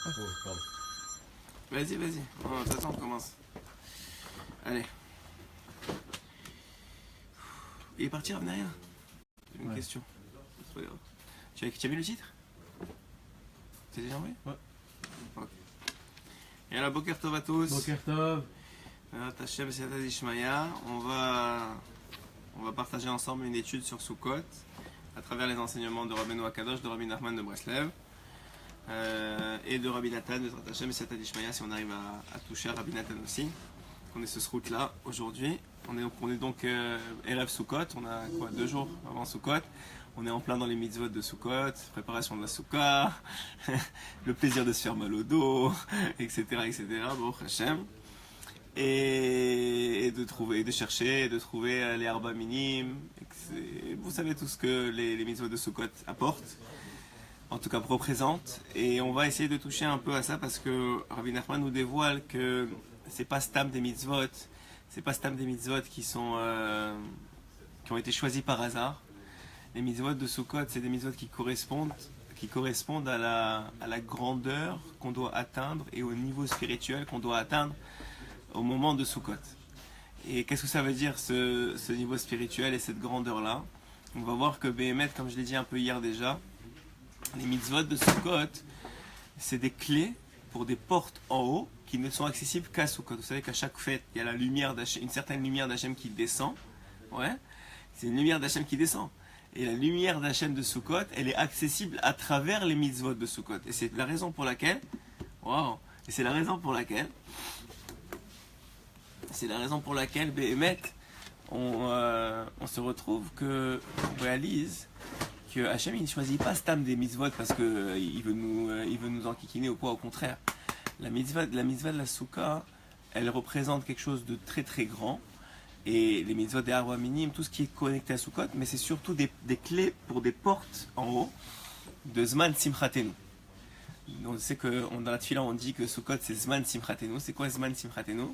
Oh, pardon. Vas-y, vas-y. De toute façon, on commence. Allez. Il est parti, revenez rien. J'ai une question. C'est pas grave. Tu as vu le titre? T'es déjà envoyé? Ouais. Ok. Et alors, Boker Tov à tous. Boker Tov. Tachem Siyata Dishmaya. On va partager ensemble une étude sur Sukkot à travers les enseignements de Rabbeinu Akadosh, de Rabbi Nachman de Breslev et de Rabbi Nathan de Tachem Siyata Dishmaya, si on arrive à toucher à Rabbi Nathan aussi. On est sur ce route là aujourd'hui. On est donc Erev Sukkot. On a quoi, 2 jours avant Sukkot. On est en plein dans les mitzvot de Sukkot, préparation de la Soukha, le plaisir de se faire mal au dos, etc., etc. Bon, Hashem. Et de chercher les arba minimes. Vous savez tout ce que les mitzvot de Sukkot apportent, en tout cas représentent. Et on va essayer de toucher un peu à ça parce que Rabbi Nachman nous dévoile que c'est pas stam des mitzvot, qui ont été choisis par hasard. Les mitzvot de Sukkot, c'est des mitzvot qui correspondent à la grandeur qu'on doit atteindre et au niveau spirituel qu'on doit atteindre au moment de Sukkot. Et qu'est-ce que ça veut dire ce niveau spirituel et cette grandeur-là? On va voir que Béhémet, comme je l'ai dit un peu hier déjà, les mitzvot de Sukkot, c'est des clés pour des portes en haut qui ne sont accessibles qu'à Sukkot. Vous savez qu'à chaque fête, il y a la lumière d'Hachem, une certaine lumière d'Hachem qui descend. Ouais, c'est une lumière d'Hachem qui descend. Et la lumière d'Hachem de Sukkot, elle est accessible à travers les mitzvot de Sukkot. Et c'est la raison pour laquelle, Béhémet, on se retrouve on réalise que Hachem il ne choisit pas stam des mitzvot parce que il veut nous enquiquiner ou quoi, au contraire. La mitzvah de la Soukha, elle représente quelque chose de très très grand. Et les mitzvot des arba minimes, tout ce qui est connecté à Sukkot, mais c'est surtout des clés pour des portes en haut de Zman Simchatenu. On sait que dans la Tfila on dit que Sukkot c'est Zman Simchatenu. C'est quoi Zman Simchatenu?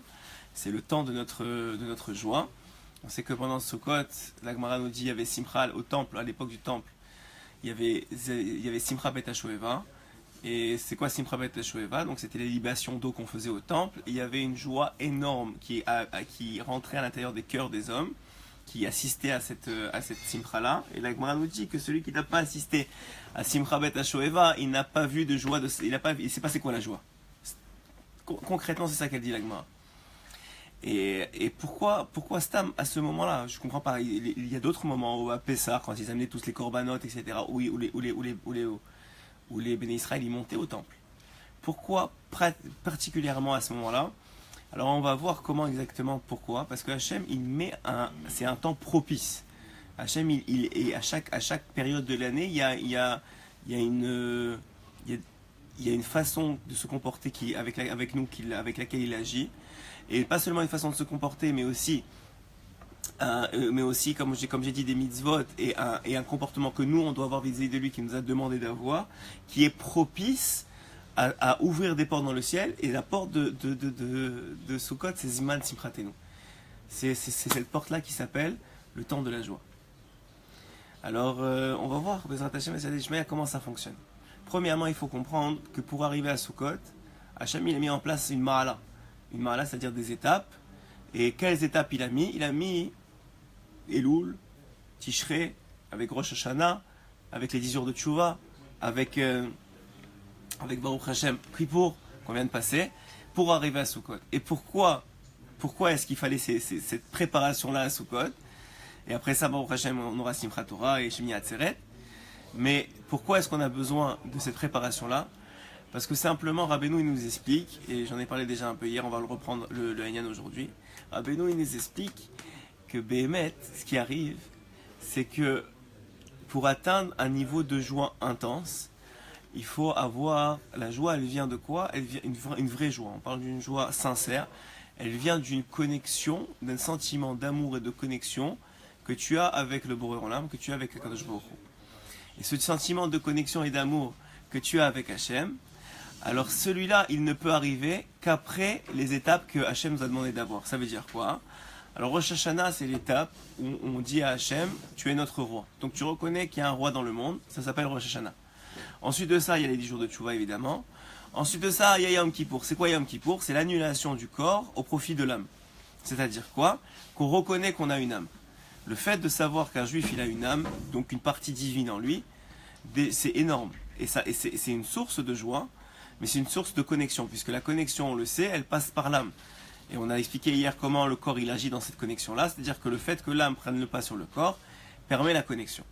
C'est le temps de notre joie. On sait que pendant Sukkot, la Gemara nous dit il y avait Simcha au temple, à l'époque du temple. Il y avait Simcha Bet HaShoeva. Et c'est quoi Simcha Bet HaShoeva? Donc c'était les libations d'eau qu'on faisait au temple. Et il y avait une joie énorme qui rentrait à l'intérieur des cœurs des hommes, qui assistaient à cette Simcha-là. Et la Gemara nous dit que celui qui n'a pas assisté à Simcha Bet HaShoeva, il n'a pas vu de joie, il sait pas c'est quoi la joie. Concrètement, c'est ça qu'elle dit la Gemara. Et pourquoi Stam à ce moment-là? Je comprends pas. Il y a d'autres moments où à Pessah, quand ils amenaient tous les corbanotes, etc., où les Béné Israël y montaient au temple. Pourquoi particulièrement à ce moment-là? Alors on va voir comment exactement pourquoi. Parce que Hachem, c'est un temps propice. Hachem, et à chaque période de l'année, il y a une façon de se comporter avec laquelle il agit. Et pas seulement une façon de se comporter, mais aussi comme j'ai dit, des mitzvot et un comportement que nous, on doit avoir vis-à-vis de lui, qui nous a demandé d'avoir, qui est propice à ouvrir des portes dans le ciel. Et la porte de Sukkot, c'est Zman Simchatenu. C'est cette porte-là qui s'appelle le temps de la joie. Alors, on va voir, Bezrat Hashem et Siyata Dishmaya, comment ça fonctionne. Premièrement, il faut comprendre que pour arriver à Sukkot, Hachem, il a mis en place une ma'ala. Une ma'ala, c'est-à-dire des étapes. Et quelles étapes il a mis? Il a mis Elul, Tishrei, avec Rosh Hashanah, avec les 10 jours de Tchouva, avec Baruch Hashem, Kippour, qu'on vient de passer, pour arriver à Sukkot. Et pourquoi est-ce qu'il fallait cette préparation-là à Sukkot? Et après ça, Baruch Hashem, on aura Simchat Torah et Shemini Atzeret. Mais pourquoi est-ce qu'on a besoin de cette préparation-là? Parce que simplement, Rabbeinu il nous explique, et j'en ai parlé déjà un peu hier, on va le reprendre le Hanyan aujourd'hui. Rabbeinu il nous explique que Béhémet, ce qui arrive, c'est que pour atteindre un niveau de joie intense, il faut avoir, la joie, elle vient de quoi? Elle vient une vraie joie, on parle d'une joie sincère, elle vient d'une connexion, d'un sentiment d'amour et de connexion que tu as avec le Boré Olam, que tu as avec Akadosh Baruch Hu. Et ce sentiment de connexion et d'amour que tu as avec Hachem, alors celui-là, il ne peut arriver qu'après les étapes que Hachem nous a demandé d'avoir. Ça veut dire quoi? Alors Rosh Hashanah, c'est l'étape où on dit à Hachem, tu es notre roi. Donc tu reconnais qu'il y a un roi dans le monde, ça s'appelle Rosh Hashanah. Ensuite de ça, il y a les 10 jours de Tchouva, évidemment. Ensuite de ça, il y a Yom Kippour. C'est quoi Yom Kippour? C'est l'annulation du corps au profit de l'âme. C'est-à-dire quoi? Qu'on reconnaît qu'on a une âme. Le fait de savoir qu'un juif, il a une âme, donc une partie divine en lui, c'est énorme. Et c'est une source de joie, mais c'est une source de connexion, puisque la connexion, on le sait, elle passe par l'âme. Et on a expliqué hier comment le corps, il agit dans cette connexion-là, c'est-à-dire que le fait que l'âme prenne le pas sur le corps, permet la connexion.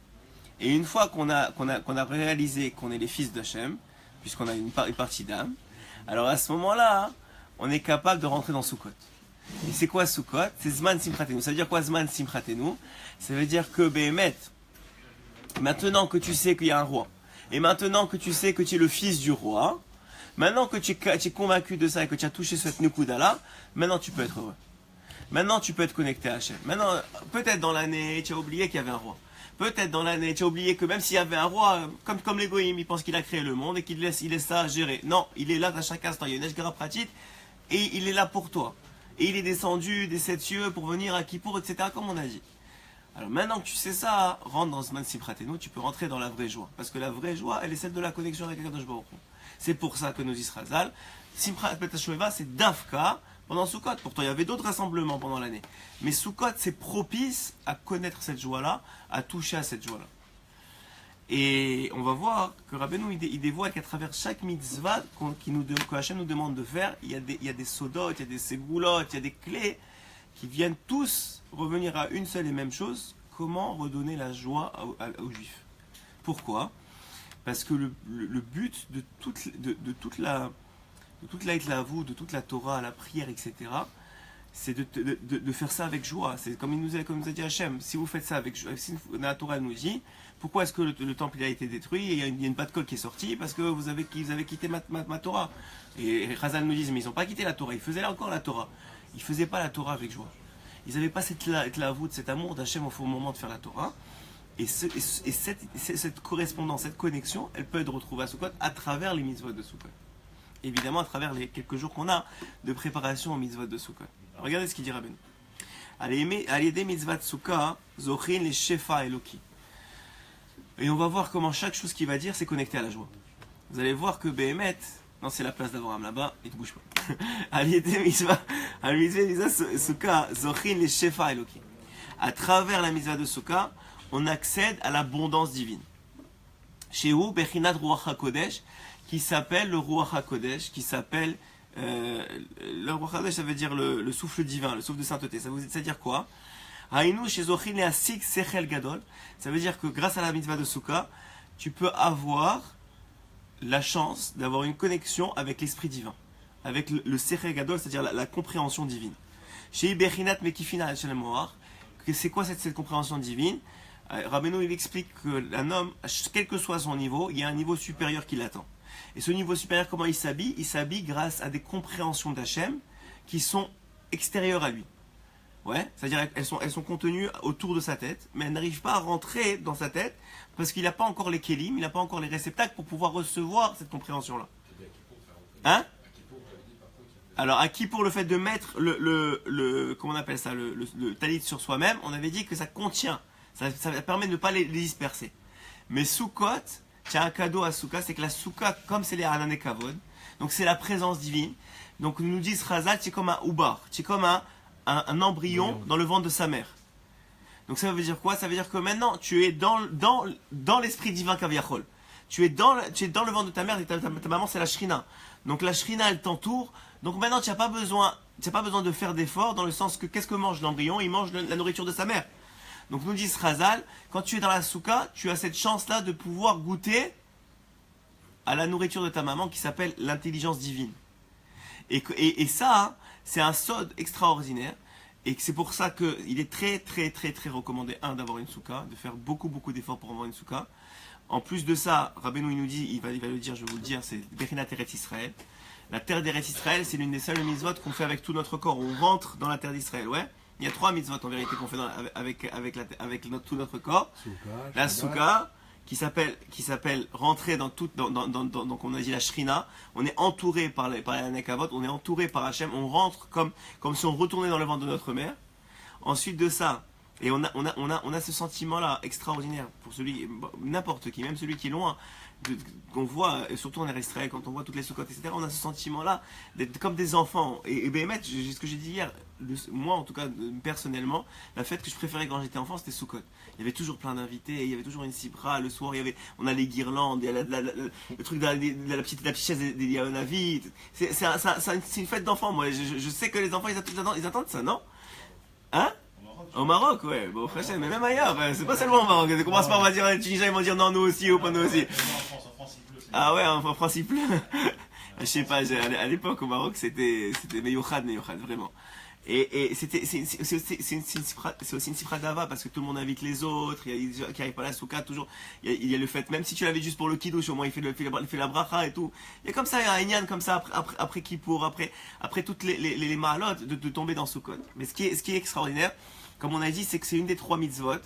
Et une fois qu'on a réalisé qu'on est les fils d'Hachem, puisqu'on a une partie d'âme, alors à ce moment-là, on est capable de rentrer dans Sukkot. Et c'est quoi Sukkot? C'est Zman Simchatenu. Ça veut dire quoi Zman Simchatenu? Ça veut dire que Behemet, maintenant que tu sais qu'il y a un roi, et maintenant que tu sais que tu es le fils du roi, maintenant que tu es convaincu de ça et que tu as touché cette Nukuda-là, maintenant tu peux être heureux. Maintenant tu peux être connecté à Hachem. Maintenant, peut-être dans l'année, tu as oublié qu'il y avait un roi. Peut-être dans l'année, tu as oublié que même s'il y avait un roi, comme les Goïm, il pense qu'il a créé le monde et qu'il laisse ça gérer. Non, il est là à chaque instant. Il y a une Eshgara pratique et il est là pour toi. Et il est descendu des 7 cieux pour venir à Kippour, etc. comme on a dit. Alors maintenant que tu sais ça, rentre dans ce man Simchatenu, tu peux rentrer dans la vraie joie. Parce que la vraie joie, elle est celle de la connexion avec Akadosh Baruch Hu. C'est pour ça que nous Israël, Simchat Petashuvah, c'est Dafka pendant Sukkot. Pourtant, il y avait d'autres rassemblements pendant l'année. Mais Sukkot, c'est propice à connaître cette joie-là, à toucher à cette joie-là. Et on va voir que Rabbeinu, il dévoile qu'à travers chaque mitzvah que Hachem nous demande de faire, il y a des sodotes, il y a des ségoulottes, il y a des clés qui viennent tous revenir à une seule et même chose: comment redonner la joie aux Juifs. Pourquoi? Parce que le but de toute la Hitlavut, de toute la Torah, la prière, etc., c'est de faire ça avec joie. C'est comme il nous a dit Hachem: si vous faites ça avec joie, si la Torah elle nous dit, pourquoi est-ce que le temple il a été détruit et il y a une patte colle qui est sortie? Parce que vous avez quitté ma Torah. Et Chazal nous dit: mais ils n'ont pas quitté la Torah, ils faisaient là encore la Torah. Ils ne faisaient pas la Torah avec joie. Ils n'avaient pas cette lavoude, cet amour d'Hachem au moment de faire la Torah. Et cette correspondance, cette connexion, elle peut être retrouvée à Sukkot à travers les mitzvot de Sukkot. Évidemment, à travers les quelques jours qu'on a de préparation aux mitzvot de Sukkot. Regardez ce qu'il dit Rabbeinu. Alidé mitzvot Sukkot, zochin les shefa eloki. Et on va voir comment chaque chose qu'il va dire, c'est connecté à la joie. Vous allez voir que Behemet, non, c'est la place d'Abraham là-bas, il ne bouge pas. Alidé mitzvot Sukkot, zochin les shefa eloki. À travers la mitzvah de Sukkot, on accède à l'abondance divine. Chez où Bechinat Ruach HaKodesh, qui s'appelle le Ruach HaKodesh, qui s'appelle le Ruach HaKodesh, ça veut dire le souffle divin, le souffle de sainteté. Ça veut dire quoi? Haïnou chez Zochin et Asik Sechel Gadol. Ça veut dire que grâce à la mitzvah de Sukkah, tu peux avoir la chance d'avoir une connexion avec l'esprit divin, avec le Sechel Gadol, c'est-à-dire la compréhension divine. Chez Bechinat Mekifina Al-Shalem, c'est quoi cette compréhension divine? Rabbeinu, il explique qu'un homme, quel que soit son niveau, il y a un niveau supérieur qui l'attend. Et ce niveau supérieur, comment il s'habille? Il s'habille grâce à des compréhensions d'Hachem qui sont extérieures à lui. Ouais, c'est-à-dire elles sont contenues autour de sa tête, mais elles n'arrivent pas à rentrer dans sa tête parce qu'il n'a pas encore les kélim, il n'a pas encore les réceptacles pour pouvoir recevoir cette compréhension-là. Hein? Alors, à qui pour le fait de mettre comment on appelle ça, le talit sur soi-même, on avait dit que ça contient. Ça permet de ne pas les disperser. Mais Sukkot, tu as un cadeau à Sukkot, c'est que la Sukkot, comme c'est les Hanan et Kavod, donc c'est la présence divine. Donc nous disent Razal, c'est comme un Ubar, c'est comme un embryon dans le ventre de sa mère. Donc ça veut dire quoi? Ça veut dire que maintenant tu es dans l'esprit divin Kaviachol. Tu es dans le ventre de ta mère, et ta maman c'est la Shrina. Donc la Shrina elle t'entoure. Donc maintenant tu n'as pas besoin de faire d'efforts dans le sens que qu'est-ce que mange l'embryon? Il mange la nourriture de sa mère. Donc nous dit Razal, quand tu es dans la souka, tu as cette chance-là de pouvoir goûter à la nourriture de ta maman qui s'appelle l'intelligence divine. Et ça, hein, c'est un sod extraordinaire. Et c'est pour ça qu'il est très très très très recommandé, d'avoir une souka, de faire beaucoup d'efforts pour avoir une souka. En plus de ça, Rabbeinu il nous dit, il va le dire, je vais vous le dire, c'est Bechinat Eretz Israël. La terre d'Eretz Israël, c'est l'une des seules mitzvot qu'on fait avec tout notre corps. On rentre dans la terre d'Israël, ouais. Il y a 3 mitzvot en vérité qu'on fait avec tout notre corps. La souka, qui s'appelle rentrer dans donc on a dit la shrina. On est entouré par les nekavot, on est entouré par Hachem, on rentre comme si on retournait dans le ventre de notre mère. Ensuite de ça, et on a ce sentiment-là extraordinaire pour n'importe qui, même celui qui est loin. qu'on voit, et surtout en Israël, quand on voit toutes les soukottes, etc., on a ce sentiment-là d'être comme des enfants. Et Béhémet, ce que j'ai dit hier, moi en tout cas, personnellement, la fête que je préférais quand j'étais enfant, c'était Soukot. Il y avait toujours plein d'invités, il y avait toujours une cibra, le soir, on a les guirlandes, il y a le truc de la petite chaise des Yahonavi. C'est une fête d'enfants, moi. Je sais que les enfants, ils attendent ça, non? Hein? Au Maroc, ouais, bon, frère, mais même ailleurs, c'est pas seulement au Maroc. On commence par, on va dire, les Tunisiens, ils vont dire non, nous aussi, ou pas nous aussi. Ah ouais, en principe. Je sais pas, à l'époque au Maroc, c'était Meyouchad, vraiment. Et c'est aussi une sifra d'ava parce que tout le monde invite les autres, il y a qui arrivent pas à la souka, toujours. Il y a le fait, même si tu l'avais juste pour le kiddush, au moins il fait la bracha et tout. Il y a comme ça, il y a un inyan comme ça, après Kippour, après toutes les mahalotes, de tomber dans Soukot. Mais ce qui est extraordinaire, comme on a dit, c'est que c'est une des 3 mitzvot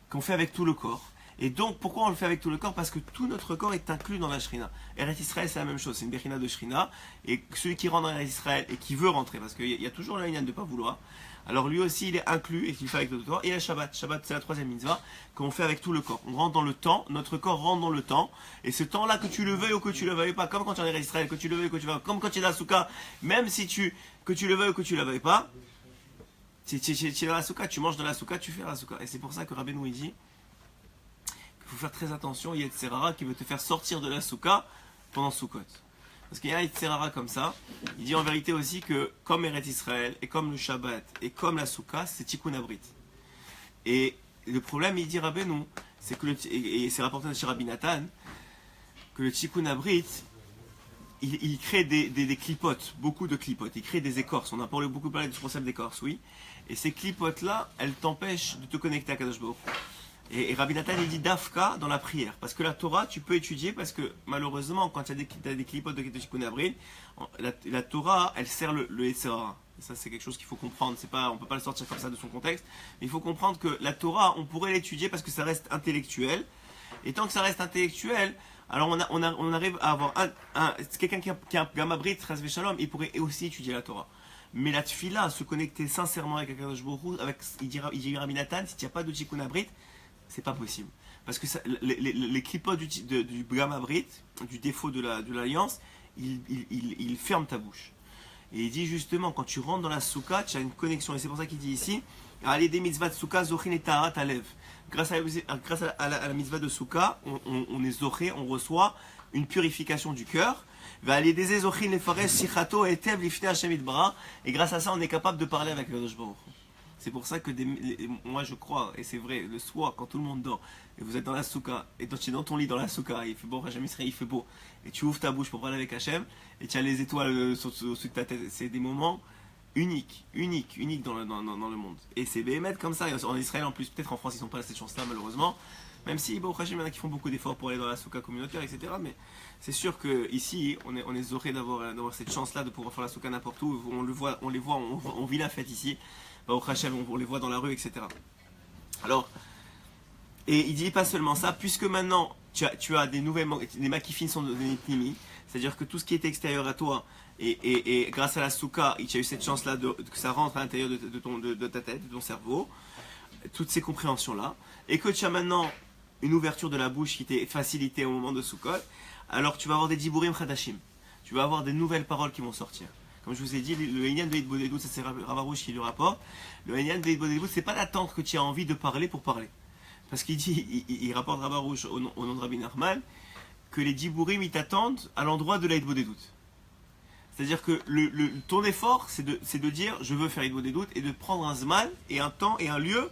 qu'on fait avec tout le corps. Et donc, pourquoi on le fait avec tout le corps? Parce que tout notre corps est inclus dans la Shrina. Eretz Israël, c'est la même chose, c'est une Bechina de Shrina. Et celui qui rentre dans Eretz Israël et qui veut rentrer, parce qu'il y a toujours l'inyan de ne pas vouloir, alors lui aussi, il est inclus et qu'il fait avec tout le corps. Et la Shabbat, c'est la 3e mitzvah qu'on fait avec tout le corps. On rentre dans le temps, notre corps rentre dans le temps. Et ce temps-là, que tu le veuilles ou que tu le veuilles pas, comme quand tu es en Eretz Israël, que tu le veuilles ou que tu le veuilles pas, comme quand tu es dans la Souka, même si que tu le veuilles ou que tu le veuilles pas, tu es dans la Souka, tu manges dans la Souka, tu fais la Souka. Et c'est pour ça que Rabbeinu il dit il faut faire très attention, il y a Yetzerara qui veut te faire sortir de la souka pendant Soukot. Parce qu'il y a un Yetzerara comme ça, il dit en vérité aussi que comme Eretz Israël, et comme le Shabbat, et comme la souka, c'est Tikkun Abrit. Et le problème, il dit Rabbeinu, c'est que et c'est rapporté chez Rabbi Nathan, que le Tikkun Abrit, il crée des clipotes, beaucoup de clipotes, il crée des écorces, on a beaucoup parlé du concept d'écorce, oui, et ces clipotes-là, elles t'empêchent de te connecter à Kadosh Baruch Hu. Et Rabbi Nathan il dit Dafka dans la prière. Parce que la Torah, tu peux étudier, parce que malheureusement, quand tu as des clipotes de Tikkun Abrit, la Torah, elle sert le Yetzerara. Ça, c'est quelque chose qu'il faut comprendre. On ne peut pas le sortir comme ça de son contexte. Mais il faut comprendre que la Torah, on pourrait l'étudier parce que ça reste intellectuel. Et tant que ça reste intellectuel, alors on arrive à avoir quelqu'un qui a un Gamma Brit, Chas Veshalom, il pourrait aussi étudier la Torah. Mais la Tfila, se connecter sincèrement avec Akadosh Baruch Hu, il dit Rabbi Nathan, si tu n'as pas de Tikkun Abrit, c'est pas possible. Parce que les clipotes du Gamma Brit, du défaut de l'alliance, il ferme ta bouche. Et il dit justement, quand tu rentres dans la souka, tu as une connexion. Et c'est pour ça qu'il dit ici, allez des mitzvah de souka, zochin et taharat alev. Grâce à la mitzvah de souka, on est zoché, on reçoit une purification du cœur. Et grâce à ça, on est capable de parler avec le Baruch. C'est pour ça que moi je crois, et c'est vrai, le soir quand tout le monde dort, et vous êtes dans la souka, et tu es dans ton lit dans la souka, il fait beau, Hachem Israël, il fait beau, et tu ouvres ta bouche pour parler avec Hachem, et tu as les étoiles au-dessus de ta tête. C'est des moments uniques dans le monde. Et c'est Béhémet comme ça, en Israël en plus, peut-être en France ils n'ont pas cette chance-là malheureusement, même si bon, Hachem, il y en a qui font beaucoup d'efforts pour aller dans la souka communautaire, etc. Mais c'est sûr qu'ici, on est zoré d'avoir cette chance-là de pouvoir faire la souka n'importe où, on vit la fête ici. Au Hachem, on les voit dans la rue, etc. Alors, et il dit pas seulement ça, puisque maintenant tu as des makifines sont devenus nimi, c'est-à-dire que tout ce qui est extérieur à toi, et grâce à la souka, tu as eu cette chance-là que ça rentre à l'intérieur de ta tête, de ton cerveau, toutes ces compréhensions-là, et que tu as maintenant une ouverture de la bouche qui t'est facilitée au moment de Soukot, alors tu vas avoir des diburim chadashim, tu vas avoir des nouvelles paroles qui vont sortir. Comme je vous ai dit, le Einyan de Hitbodedut, ça c'est Ravarouche qui le rapporte. Le Einyan de Hitbodedut, c'est pas d'attendre que tu aies envie de parler pour parler. Parce qu'il dit, il rapporte Ravarouche au nom de Rabbi Nachman, que les Diburim, ils t'attendent à l'endroit de la Hitbodedut. C'est-à-dire que ton effort, c'est de dire, je veux faire Hitbodedut, et de prendre un zman, et un temps, et un lieu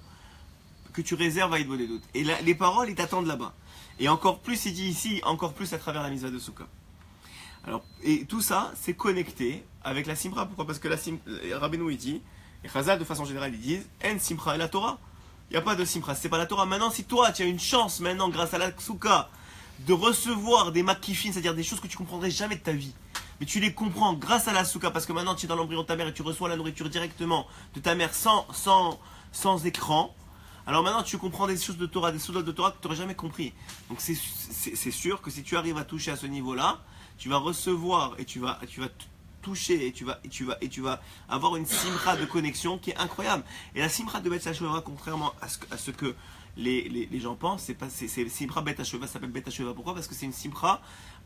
que tu réserves à Hitbodedut. Et les paroles, ils t'attendent là-bas. Et encore plus, il dit ici, encore plus à travers la mitzvah de Soukha. Alors, et tout ça, c'est connecté avec la Simra. Pourquoi? Parce que Rabbeinu il dit, et Chazal de façon générale ils disent, En Simra et la Torah. Il n'y a pas de Simra, c'est pas la Torah. Maintenant, si toi, tu as une chance maintenant, grâce à la Souka, de recevoir des makifines, c'est-à-dire des choses que tu comprendrais jamais de ta vie, mais tu les comprends grâce à la Souka, parce que maintenant tu es dans l'embryon de ta mère et tu reçois la nourriture directement de ta mère sans écran. Alors maintenant tu comprends des choses de Torah, des sous-notes de Torah que tu n'aurais jamais compris. Donc c'est sûr que si tu arrives à toucher à ce niveau-là, tu vas recevoir et tu vas toucher et tu vas avoir une simra de connexion qui est incroyable. Et la simra de Bet HaShoeva, contrairement à ce que les gens pensent, c'est simra Bet HaShoeva, ça s'appelle Bet HaShoeva. Pourquoi? Parce que c'est une simra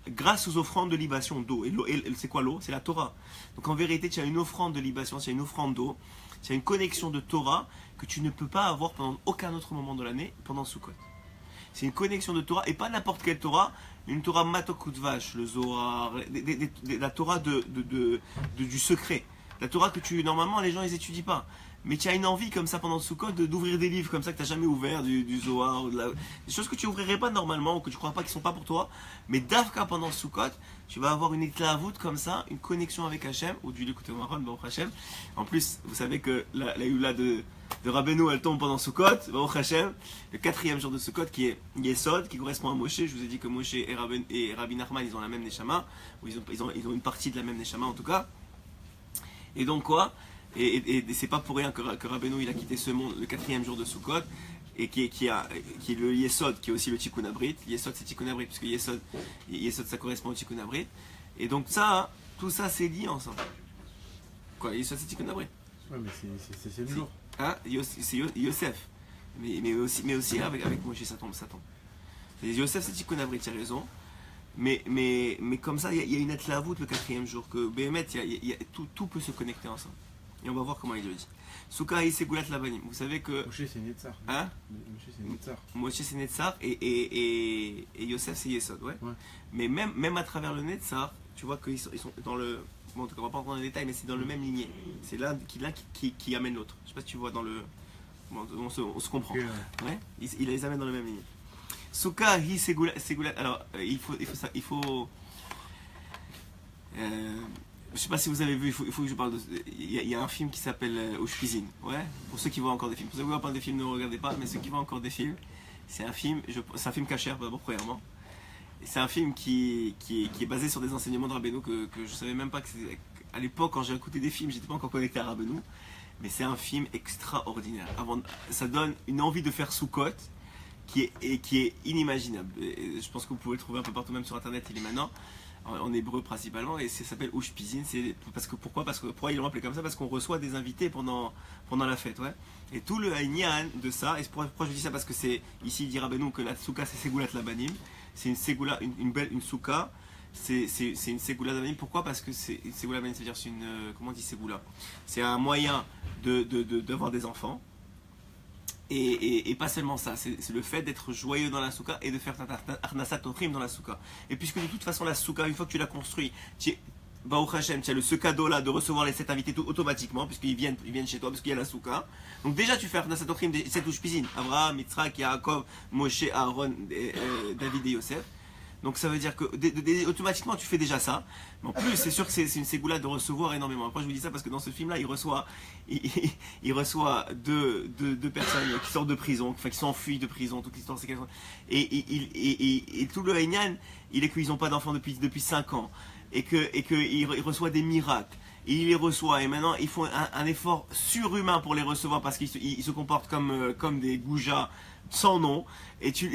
grâce aux offrandes de libation d'eau. Et c'est quoi l'eau? C'est la Torah. Donc en vérité, tu as une offrande de libation, tu as une offrande d'eau, tu as une connexion de Torah que tu ne peux pas avoir pendant aucun autre moment de l'année pendant Sukkot. C'est une connexion de Torah, et pas n'importe quelle Torah, une Torah Matokutvash, le Zohar, la Torah du secret. La Torah que normalement les gens ils étudient pas. Mais tu as une envie comme ça pendant Sukkot d'ouvrir des livres comme ça que tu n'as jamais ouvert, du Zohar, des choses que tu ouvrirais pas normalement ou que tu crois pas qui sont pas pour toi. Mais d'Afka pendant Sukkot, tu vas avoir une éclavoute comme ça, une connexion avec Hachem, ou du l'écouter Maron, Baruch Hachem. En plus, vous savez que la Yula de Rabbeinu, elle tombe pendant Sukkot, Baruch Hachem, le 4e jour de Sukkot qui est Yesod, qui correspond à Moshe. Je vous ai dit que Moshe et Rabbi Nachman, ils ont la même Neshama, ou ils ont une partie de la même Neshama en tout cas. Et donc quoi? Et c'est pas pour rien que Rabbeinu il a quitté ce monde le 4e jour de Sukkot, et qui est le Yesod, qui est aussi le Tikkun Abrit. Yesod c'est Tikkun Abrit, puisque Yesod ça correspond au Tikkun Abrit. Et donc ça, tout ça c'est lié ensemble. Quoi, Yesod c'est Tikkun Abrit. Ouais, mais c'est le jour. Hein, c'est Yosef. Mais aussi avec Moshe ça tombe. Yosef c'est Tikkun Abrit, tu as raison. Mais comme ça, il y a une athlavout le 4e jour, que Béhémet, tout peut se connecter ensemble. Et on va voir comment il le dit. Souka et Segulat Labanim. Vous savez que. Moshe c'est Netzar. Hein? Moshe c'est Netzar et Yosef c'est Yesod, ouais. Mais même à travers le Netzar, tu vois qu'ils sont dans le. Bon, en tout cas, on va pas rentrer dans les détails, mais c'est dans le même lignée. C'est l'un qui amène l'autre. Je sais pas si tu vois dans le. Bon, on se comprend. Okay, ouais. Il les amène dans le même lignée. Souka hi Segulat. Alors, il faut. Je sais pas si vous avez vu, il faut que je parle de. Il y a un film qui s'appelle Ushpizin. Ouais. Pour ceux qui voient encore des films. Pour ceux qui voient pas des films, ne regardez pas. Mais ceux qui voient encore des films, c'est un film cachère d'abord premièrement. C'est un film qui est basé sur des enseignements de Rabbeinu que je savais même pas que c'était. À l'époque, quand j'ai écouté des films, j'étais pas encore connecté à Rabbeinu. Mais c'est un film extraordinaire. Ça donne une envie de faire Sukkot qui est inimaginable. Et je pense que vous pouvez le trouver un peu partout, même sur internet, il est maintenant. En hébreu principalement, et ça s'appelle Ushpizin. Pourquoi ils l'ont appelé comme ça? Parce qu'on reçoit des invités pendant la fête, ouais. Et tout le haïnian de ça, et pourquoi je dis ça? Parce que c'est ici il dit Rabbeinu que la souka c'est Segulat Labanim, c'est une Segula, une souka, c'est une Segula Labanim. Pourquoi? Parce que c'est une Segula Labanim, c'est-à-dire c'est une comment on dit Segula? C'est un moyen d'avoir des enfants. Et pas seulement ça, c'est le fait d'être joyeux dans la souka et de faire Arnasat Ochim dans la souka. Et puisque de toute façon la souka, une fois que tu l'as construit, Baruch Hashem, tu as ce cadeau-là de recevoir les 7 invités tout automatiquement, puisqu'ils viennent chez toi, parce qu'il y a la souka. Donc déjà tu fais Arnasat Ochim, 7 Ushpizin, Abraham, Yitzhak, Yaakov, Moshe, Aaron, David et Yosef. Donc ça veut dire que automatiquement tu fais déjà ça. Mais en plus c'est sûr que c'est une ségoula de recevoir énormément. Après je vous dis ça parce que dans ce film là il reçoit deux personnes qui sortent de prison, enfin qui sont enfuies de prison, toute l'histoire c'est qu'elles sont... et tout le Haïnian il est qu'ils n'ont pas d'enfants depuis 5 ans et qu'il reçoit des miracles. Et il les reçoit et maintenant ils font un effort surhumain pour les recevoir parce qu'ils se comportent comme des goujats sans nom, et tu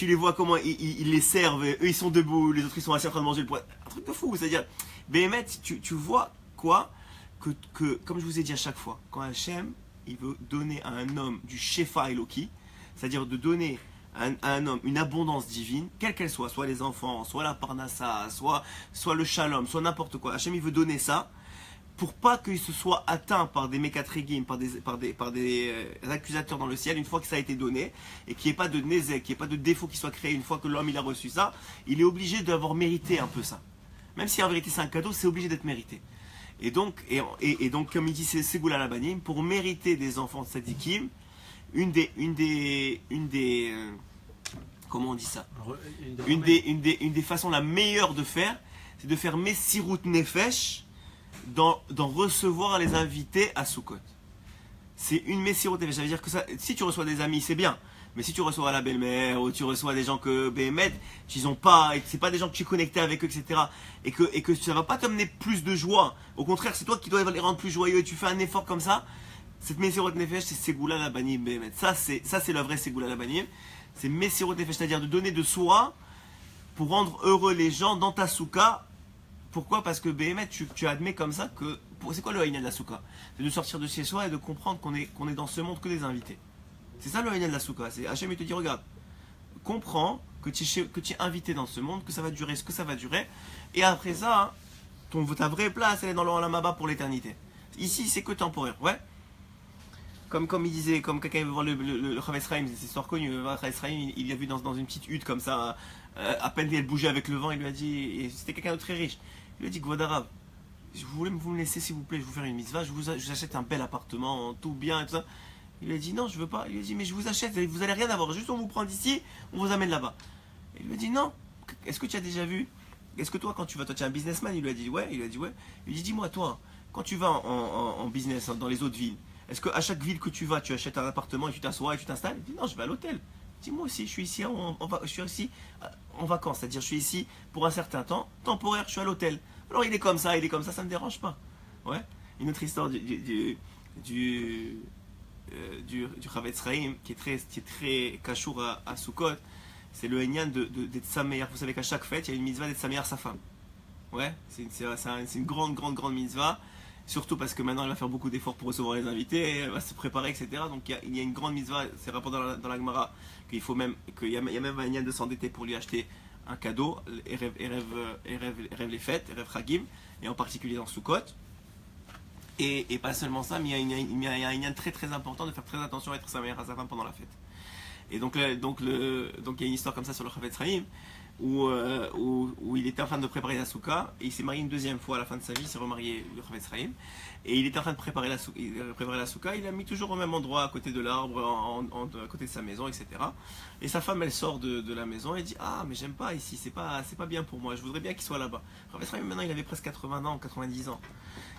les vois comment ils les servent, eux ils sont debout, les autres ils sont assis en train de manger le poids, un truc de fou, c'est-à-dire, Béhémet, tu vois quoi que, comme je vous ai dit à chaque fois, quand Hachem, il veut donner à un homme du Shefa Eloki, c'est-à-dire de donner à un homme une abondance divine, quelle qu'elle soit les enfants, soit la Parnassa, soit le Shalom, soit n'importe quoi, Hachem il veut donner ça, pour pas qu'il se soit atteint par des mécatrégim, par des accusateurs dans le ciel, une fois que ça a été donné, et qu'il n'y ait pas de nézek, qu'il n'y ait pas de défaut qui soit créé une fois que l'homme il a reçu ça, il est obligé d'avoir mérité un peu ça. Même si en vérité c'est un cadeau, c'est obligé d'être mérité. Et donc, comme il dit, c'est Segula Labanim, pour mériter des enfants de Sadikim, une des comment on dit ça? Une des façons la meilleure de faire, c'est de faire Messirut Nefesh, d'en recevoir les invités à Sukkot. C'est une Messirut Nefesh. Ça veut dire que ça, si tu reçois des amis, c'est bien. Mais si tu reçois la belle-mère, ou tu reçois des gens que Béhémet, ils ont pas, c'est pas des gens que tu es connecté avec eux, etc. Et que ça va pas t'amener plus de joie. Au contraire, c'est toi qui dois les rendre plus joyeux et tu fais un effort comme ça. Cette Messirut Nefesh, c'est Segula Labanim Béhémet. Ça, c'est la vraie Segula Labanim. C'est Messirut Nefesh, c'est-à-dire de donner de soi pour rendre heureux les gens dans ta souka Pourquoi? Parce que Béhémet, tu admets comme ça que. C'est quoi le Haïna de la Souka? C'est de sortir de chez soi et de comprendre qu'on est dans ce monde que des invités. C'est ça le Haïna de la Souka. C'est Hachem, il te dit, regarde, comprends que tu es invité dans ce monde, que ça va durer ce que ça va durer, et après ça, ta vraie place, elle est dans le Olam pour l'éternité. Ici, c'est que temporaire, ouais. Comme il disait, comme quelqu'un veut voir le Chavetz Chaim, c'est une histoire connue, le Chavetz Chaim, il l'a vu dans une petite hutte comme ça, à peine elle bougeait avec le vent, il lui a dit, et c'était quelqu'un de très riche, il lui a dit, Gvodarav, vous me laisser s'il vous plaît, je vais vous faire une mitzvah, je vous achète un bel appartement, tout bien et tout ça. Il lui a dit non, je veux pas. Il lui a dit mais je vous achète, vous allez rien avoir, juste on vous prend d'ici, on vous amène là-bas. Il lui a dit non, est-ce que tu as déjà vu? Est-ce que toi quand tu vas, toi tu es un businessman? Il lui a dit ouais, il lui a dit ouais. Il lui a dit dis-moi toi, quand tu vas en business dans les autres villes, est-ce qu'à chaque ville que tu vas, tu achètes un appartement et tu t'assois et tu t'installes? Il dit non, je vais à l'hôtel. Il dit moi aussi, je suis ici en vacances, c'est-à-dire je suis ici pour un certain temps, temporaire, je suis à l'hôtel. Alors il est comme ça, ça me dérange pas. Ouais. Une autre histoire du Chavetz Chaim qui est très cachour à Sukkot, c'est le Henyan d'être Sameir. Vous savez qu'à chaque fête, il y a une mitzvah d'être Sameir sa femme. Ouais, c'est une grande mitzvah. Surtout parce que maintenant elle va faire beaucoup d'efforts pour recevoir les invités, elle va se préparer, etc. Donc il y a une grande mitzvah, c'est rapporté dans la Gemara, qu'il y a même un Henyan de s'endetter pour lui acheter un cadeau, Erev les fêtes, Erev Chagim, et en particulier dans Sukkot. Et pas seulement ça, mais il y a un lien très très important de faire très attention à être sa mère à sa femme pendant la fête. Et donc il y a une histoire comme ça sur le Chavetz Chaim où il était en train de préparer la souka et il s'est marié une deuxième fois à la fin de sa vie, il s'est remarié le Chavetz Chaim et il était en train de préparer la souka, il l'a mis toujours au même endroit à côté de l'arbre, à côté de sa maison, etc. Et sa femme elle sort de la maison et dit ah mais j'aime pas ici, c'est pas bien pour moi, je voudrais bien qu'il soit là-bas. Le Chavetz Chaim maintenant il avait presque 80 ans, 90 ans.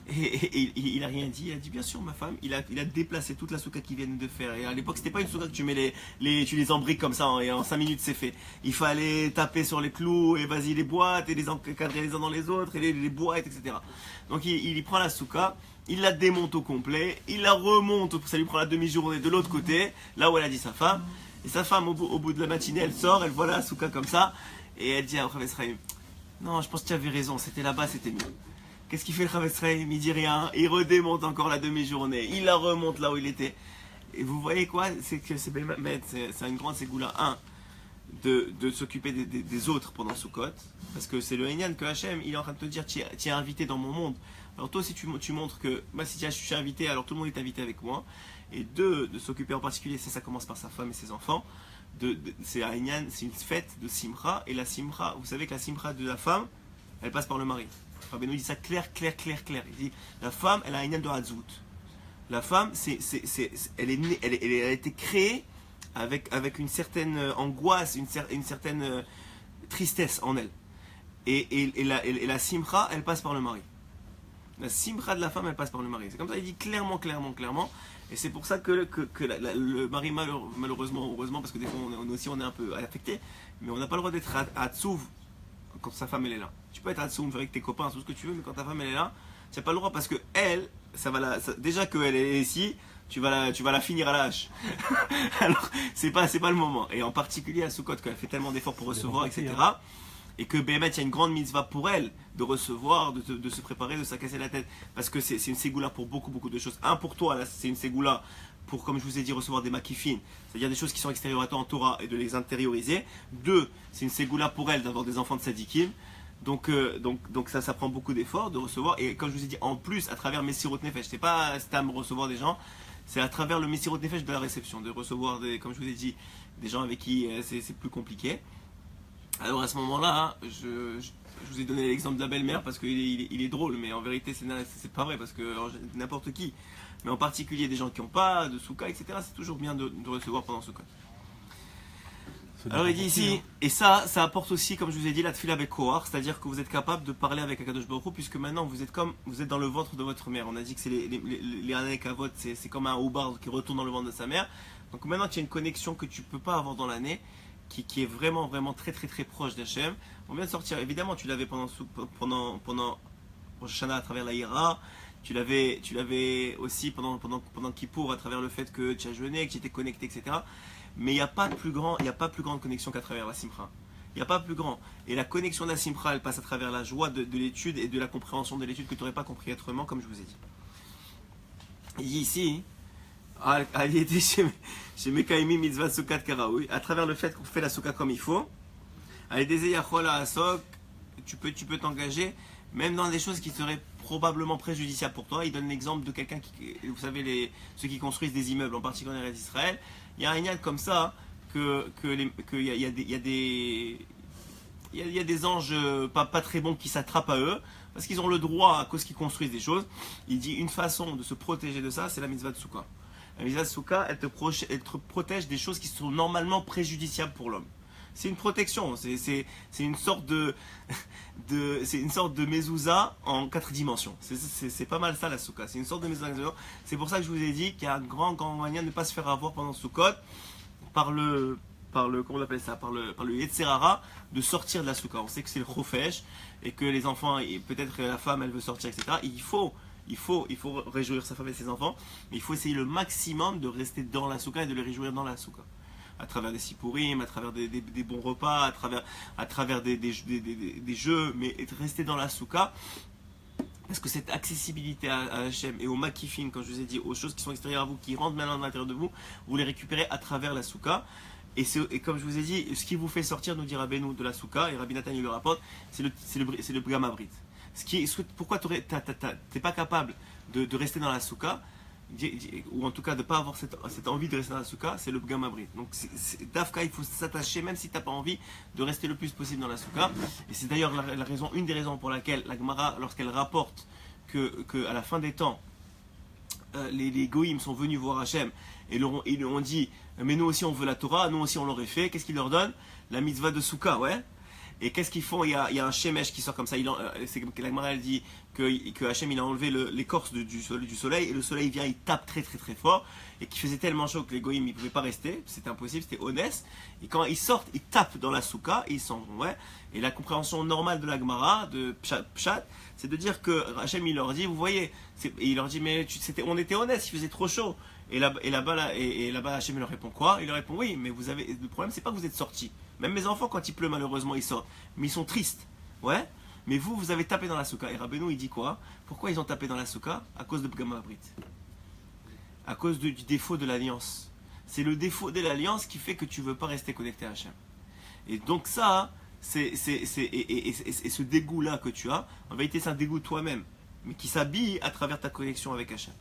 Et il a rien dit, il a dit bien sûr ma femme, il a déplacé toute la souka qu'ils viennent de faire. Et à l'époque c'était pas une souka que tu mets tu les embriques comme ça et en 5 minutes c'est fait. Il fallait taper sur les clous et vas-y les boîtes et les encadrer les uns dans les autres et les boîtes, etc. Donc il y prend la souka, il la démonte au complet, il la remonte, ça lui prend la demi-journée de l'autre côté, là où elle a dit sa femme. Et sa femme au bout de la matinée elle sort, elle voit la souka comme ça et elle dit à Chavetz Chaim non je pense que tu avais raison, c'était là-bas c'était mieux. Qu'est-ce qu'il fait le Chavetz Chaim? Il dit rien, il redémonte encore la demi-journée, il la remonte là où il était. Et vous voyez quoi? C'est que c'est une grande ségoula. De s'occuper des autres pendant Sukkot, parce que c'est le Henyan que Hachem, il est en train de te dire tu es invité dans mon monde. Alors toi aussi tu montres que si je suis invité, alors tout le monde est invité avec moi. Et de s'occuper en particulier, ça commence par sa femme et ses enfants. C'est un Henyan, c'est une fête de Simcha, et la Simcha, vous savez que la Simcha de la femme, elle passe par le mari. Rabbeinu dit ça clair. Il dit la femme, elle a un Henyan de Hatzut. La femme, elle a été créée avec une certaine angoisse, une certaine tristesse en elle. Et la simcha, elle passe par le mari. La simcha de la femme, elle passe par le mari. C'est comme ça, il dit clairement. Et c'est pour ça que le mari, malheureusement, heureusement, parce que des fois, on est un peu affecté, mais on n'a pas le droit d'être à Tzouv quand sa femme, elle est là. Tu peux être à Tzouv avec tes copains, tout ce que tu veux, mais quand ta femme, elle est là, tu n'as pas le droit parce que elle, déjà qu'elle est ici, tu vas la finir à la hache. Alors, c'est pas le moment. Et en particulier à Sukkot, qu'elle fait tellement d'efforts pour recevoir, etc. Et que Béhémet, il y a une grande mitzvah pour elle de recevoir, de se préparer, de se casser la tête. Parce que c'est une ségoula pour beaucoup de choses. Un, pour toi, là, c'est une ségoula pour, comme je vous ai dit, recevoir des makifines, c'est-à-dire des choses qui sont extérieures à toi en Torah et de les intérioriser. Deux, c'est une ségoula pour elle d'avoir des enfants de sadikim. Donc ça prend beaucoup d'efforts de recevoir. Et comme je vous ai dit, en plus, à travers Messirot Nefesh, c'est pas stam recevoir des gens, c'est à travers le Messirot Nefesh de la réception, de recevoir, comme je vous ai dit, des gens avec qui c'est plus compliqué. Alors à ce moment-là, je vous ai donné l'exemple de la belle-mère parce qu'il est drôle, mais en vérité c'est pas vrai parce que n'importe qui, mais en particulier des gens qui n'ont pas de souka, etc., c'est toujours bien de recevoir pendant souka. Alors il dit ici, et ça apporte aussi, comme je vous ai dit, la tfila avec Kohar, c'est-à-dire que vous êtes capable de parler avec Akadosh Baruch Hu, puisque maintenant vous êtes dans le ventre de votre mère. On a dit que c'est les Anek Avot, c'est comme un houbard qui retourne dans le ventre de sa mère. Donc maintenant tu as une connexion que tu ne peux pas avoir dans l'année, qui est vraiment très proche d'Hachem. On vient de sortir, évidemment tu l'avais pendant Rosh Hashanah à travers la Hira, tu l'avais aussi pendant Kippour à travers le fait que tu as jeûné, que tu étais connecté, etc. Mais il n'y a pas plus grande connexion qu'à travers la Simcha. Il n'y a pas plus grand. Et la connexion d'Asimcha, elle passe à travers la joie de l'étude et de la compréhension de l'étude que tu n'aurais pas compris autrement, comme je vous ai dit. Il dit ici, il était chez Mekaimi Mitzvah Sukkot Karaoui, à travers le fait qu'on fait la Soukha comme il faut, tu peux t'engager, même dans des choses qui seraient probablement préjudiciables pour toi. Il donne l'exemple de quelqu'un qui, vous savez, ceux qui construisent des immeubles, en particulier en Israël. Il y a un ignat comme ça, qu'il y a des anges pas très bons qui s'attrapent à eux, parce qu'ils ont le droit, à cause qu'ils construisent des choses. Il dit une façon de se protéger de ça, c'est la mitzvah de Soukha. La mitzvah de Soukha, elle te protège des choses qui sont normalement préjudiciables pour l'homme. C'est une protection, c'est une sorte de mezouza en 4 dimensions. C'est pas mal ça la Soukha, c'est une sorte de mezouza. C'est pour ça que je vous ai dit qu'il y a un grand moyen de ne pas se faire avoir pendant Soukot par le comment on appelle ça, par le Yetzer Hara, de sortir de la Soukha. On sait que c'est le Chofesh et que les enfants, et peut-être la femme elle veut sortir, etc. Et il faut réjouir sa femme et ses enfants, mais il faut essayer le maximum de rester dans la Soukha et de les réjouir dans la Soukha. À travers des sipurim, à travers des bons repas, à travers des jeux, mais rester dans la Soukha. Parce que cette accessibilité à Hachem et au makifim, quand je vous ai dit, aux choses qui sont extérieures à vous, qui rentrent maintenant à l'intérieur de vous, vous les récupérez à travers la Soukha. Et comme je vous ai dit, ce qui vous fait sortir, nous dit Rabbeinu, de la Soukha, et Rabbi Nathan il le rapporte, c'est le Gamabrit. Pourquoi tu n'es pas capable de rester dans la Soukha, ou en tout cas de ne pas avoir cette envie de rester dans la Soukha, c'est le Gamabrit. Donc Dafka, il faut s'attacher, même si tu n'as pas envie, de rester le plus possible dans la Soukha. Et c'est d'ailleurs une des raisons pour laquelle la Gemara, lorsqu'elle rapporte que à la fin des temps, les Goïms sont venus voir Hachem et ils leur ont dit mais nous aussi on veut la Torah, nous aussi on l'aurait fait. Qu'est-ce qu'ils leur donnent? La mitzvah de Soukha, ouais. Et qu'est-ce qu'ils font? Il y a un Shemesh qui sort comme ça. La Gemara elle dit que Hachem il a enlevé l'écorce du soleil et le soleil vient, il tape très très très fort et qui faisait tellement chaud que les Goïms ils pouvaient pas rester, c'était impossible, c'était honnête. Et quand ils sortent, ils tapent dans la Soukha et ils s'en vont, ouais. Et la compréhension normale de la Gemara, de Pshat, c'est de dire que Hachem il leur dit, vous voyez, et il leur dit mais on était honnête, il faisait trop chaud. Et là-bas Hachem il leur répond quoi? Il leur répond oui, mais le problème c'est pas que vous êtes sortis. Même mes enfants quand il pleut malheureusement ils sortent, mais ils sont tristes, ouais. Mais vous avez tapé dans la Soukha. Et Rabbeinu il dit quoi? Pourquoi ils ont tapé dans la Soukha? À cause de Gamabrit. À cause du défaut de l'alliance. C'est le défaut de l'alliance qui fait que tu ne veux pas rester connecté à Hachem. Et donc ça, et ce dégoût-là que tu as, en vérité c'est un dégoût de toi-même, mais qui s'habille à travers ta connexion avec Hachem.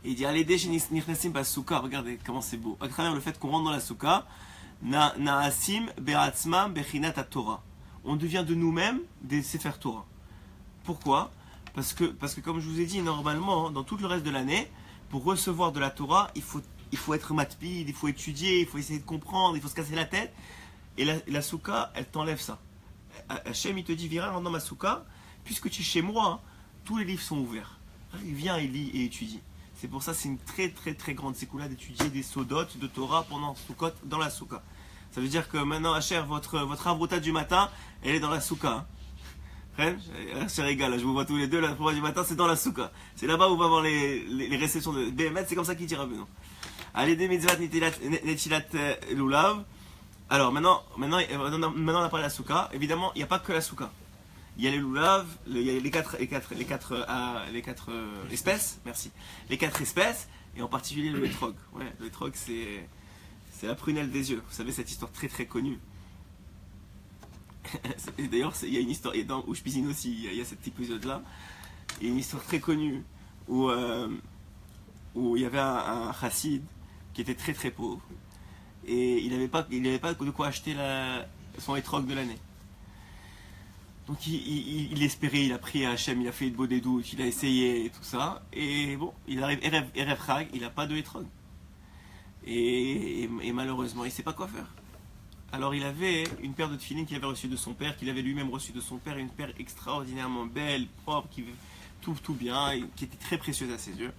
Et il dit, allez, nirnesim bas Soukha, regardez comment c'est beau. À travers le fait qu'on rentre dans la Soukha, na'asim be'atzmam bechinat Torah. On devient de nous-mêmes des Sefer Torah. Pourquoi? Parce que comme je vous ai dit, normalement, dans tout le reste de l'année, pour recevoir de la Torah, il faut être matpid, il faut étudier, il faut essayer de comprendre, il faut se casser la tête. Et la Soukha, elle t'enlève ça. Hachem, il te dit, viens dans ma Soukha, puisque tu es chez moi, tous les livres sont ouverts. Viens et lis et étudie. C'est pour ça c'est une très très très grande sécoula d'étudier des sodotes de Torah pendant Soukot dans la Soukha. Ça veut dire que maintenant, Hacher, votre avruta du matin, elle est dans la Soukha. C'est régal, je vous vois tous les deux, la avruta du matin, c'est dans la Soukha. C'est là-bas où on va avoir les réceptions de BMS, c'est comme ça qu'il dira maintenant. Allez, des mitzvot netilat lulav. Alors maintenant, on a parlé de la Soukha. Évidemment, il n'y a pas que la Soukha. Il y a les lulav, il y a les quatre espèces, merci. Les 4 espèces, et en particulier le etrog. Ouais, le etrog, c'est la prunelle des yeux. Vous savez, cette histoire très très connue. D'ailleurs, il y a une histoire, dans Ushpizin aussi, il y a cet épisode-là. Il y a une histoire très connue où il y avait un chassid qui était très très pauvre. Et il n'avait pas de quoi acheter son etrog de l'année. Donc il espérait, il a prié à Hachem, il a fait de beaux des doutes, il a essayé et tout ça. Et bon, il arrive Erev Chag, il n'a pas de etrog. Et malheureusement, il ne sait pas quoi faire. Alors il avait une paire de tefilines qu'il avait reçue de son père, qu'il avait lui-même reçue de son père, une paire extraordinairement belle, propre, tout bien, et qui était très précieuse à ses yeux.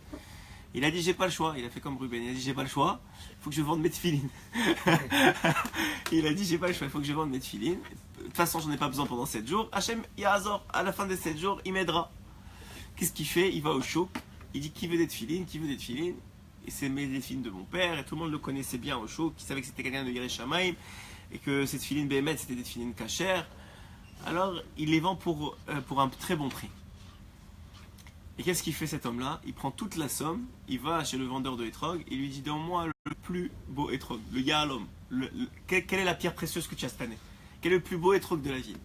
Il a dit j'ai pas le choix, il a fait comme Ruben, il a dit j'ai pas le choix, il faut que je vende mes tefilines. Il a dit j'ai pas le choix, il faut que je vende mes tefilines. De toute façon j'en ai pas besoin pendant 7 jours. Hachem Yahazor, à la fin des 7 jours, il m'aidera. Qu'est-ce qu'il fait? Il va au chouk, il dit qui veut des tefilines, qui veut des tefilines. Et c'est mes tefilines de mon père, et tout le monde le connaissait bien au chouk, qui savait que c'était quelqu'un de Yerei Shamayim. et que ces tefilines Béhémet c'était des tefilines cachères, alors il les vend pour un très bon prix. Et qu'est-ce qu'il fait cet homme-là? Il prend toute la somme, il va chez le vendeur de hétrog, il lui dit donne-moi le plus beau hétrog, le yahalom. Quelle est la pierre précieuse que tu as cette année? Quel est le plus beau hétrog de la ville?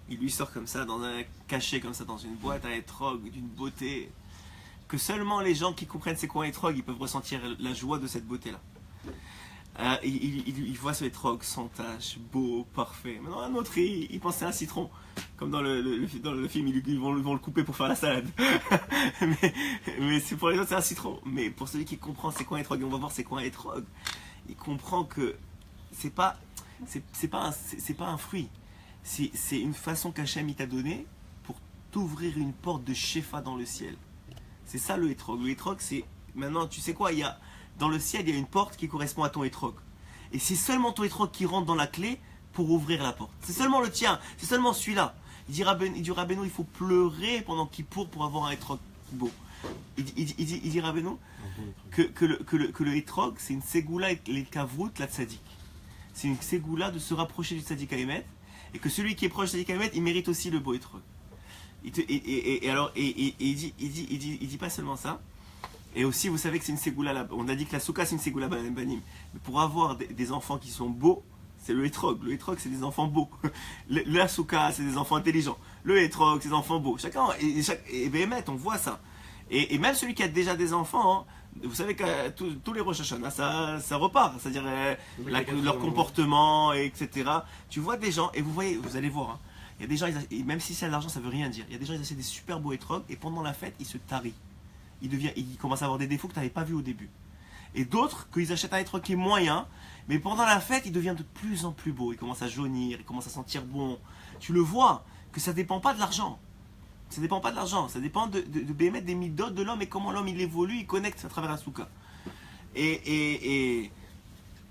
Il lui sort comme ça, caché comme ça dans une boîte, un hétrog d'une beauté que seulement les gens qui comprennent c'est quoi un hétrog, ils peuvent ressentir la joie de cette beauté-là. Il voit ce hétrog sans tache, beau, parfait. Maintenant un autre, il pensait à un citron. Comme dans le film, ils vont le couper pour faire la salade. mais c'est pour les autres, c'est un citron. Mais pour celui qui comprend c'est quoi un hétrog, et on va voir c'est quoi un hétrog, il comprend que c'est pas un fruit. C'est une façon qu'Hachem il t'a donnée pour t'ouvrir une porte de Shefa dans le ciel. C'est ça le hétrog. Le hétrog, c'est... Maintenant, tu sais quoi, dans le ciel, il y a une porte qui correspond à ton hétrog. Et c'est seulement ton hétrog qui rentre dans la clé pour ouvrir la porte. C'est seulement le tien. C'est seulement celui-là. Il dit Rabbeinu, il faut pleurer pendant Kippour pour avoir un hétrog beau. Il dit Rabbeinu que le hétrog, c'est une ségoula et les kavrout, la tzaddik. C'est une ségoula de se rapprocher du tzaddik Haïmet. Et que celui qui est proche du tzaddik Haïmet, il mérite aussi le beau hétrog. Il dit pas seulement ça. Et aussi, vous savez que c'est une ségoula là. On a dit que la souka c'est une ségoula banim. Mais pour avoir des enfants qui sont beaux, c'est le hétrog. Le hétrog, c'est des enfants beaux. La souka, c'est des enfants intelligents. Le hétrog, c'est des enfants beaux. Et Béhémet, on voit ça. Et même celui qui a déjà des enfants, hein, vous savez que tous les Rosh Hashanah, ça repart. C'est-à-dire leur comportement, etc. Tu vois des gens, et vous allez voir. Hein, il y a des gens, même si c'est de l'argent, ça veut rien dire. Il y a des gens, ils achètent des super beaux hétrogs, et pendant la fête, ils se tarient. Ils commencent à avoir des défauts que tu n'avais pas vu au début. Et d'autres, qu'ils achètent un hétrog qui est moyen, mais pendant la fête, il devient de plus en plus beau. Il commence à jaunir, il commence à sentir bon. Tu le vois, que ça ne dépend pas de l'argent. Ça ne dépend pas de l'argent, ça dépend de Béhémet, des midot de l'homme et comment l'homme il évolue, il connecte à travers la souka.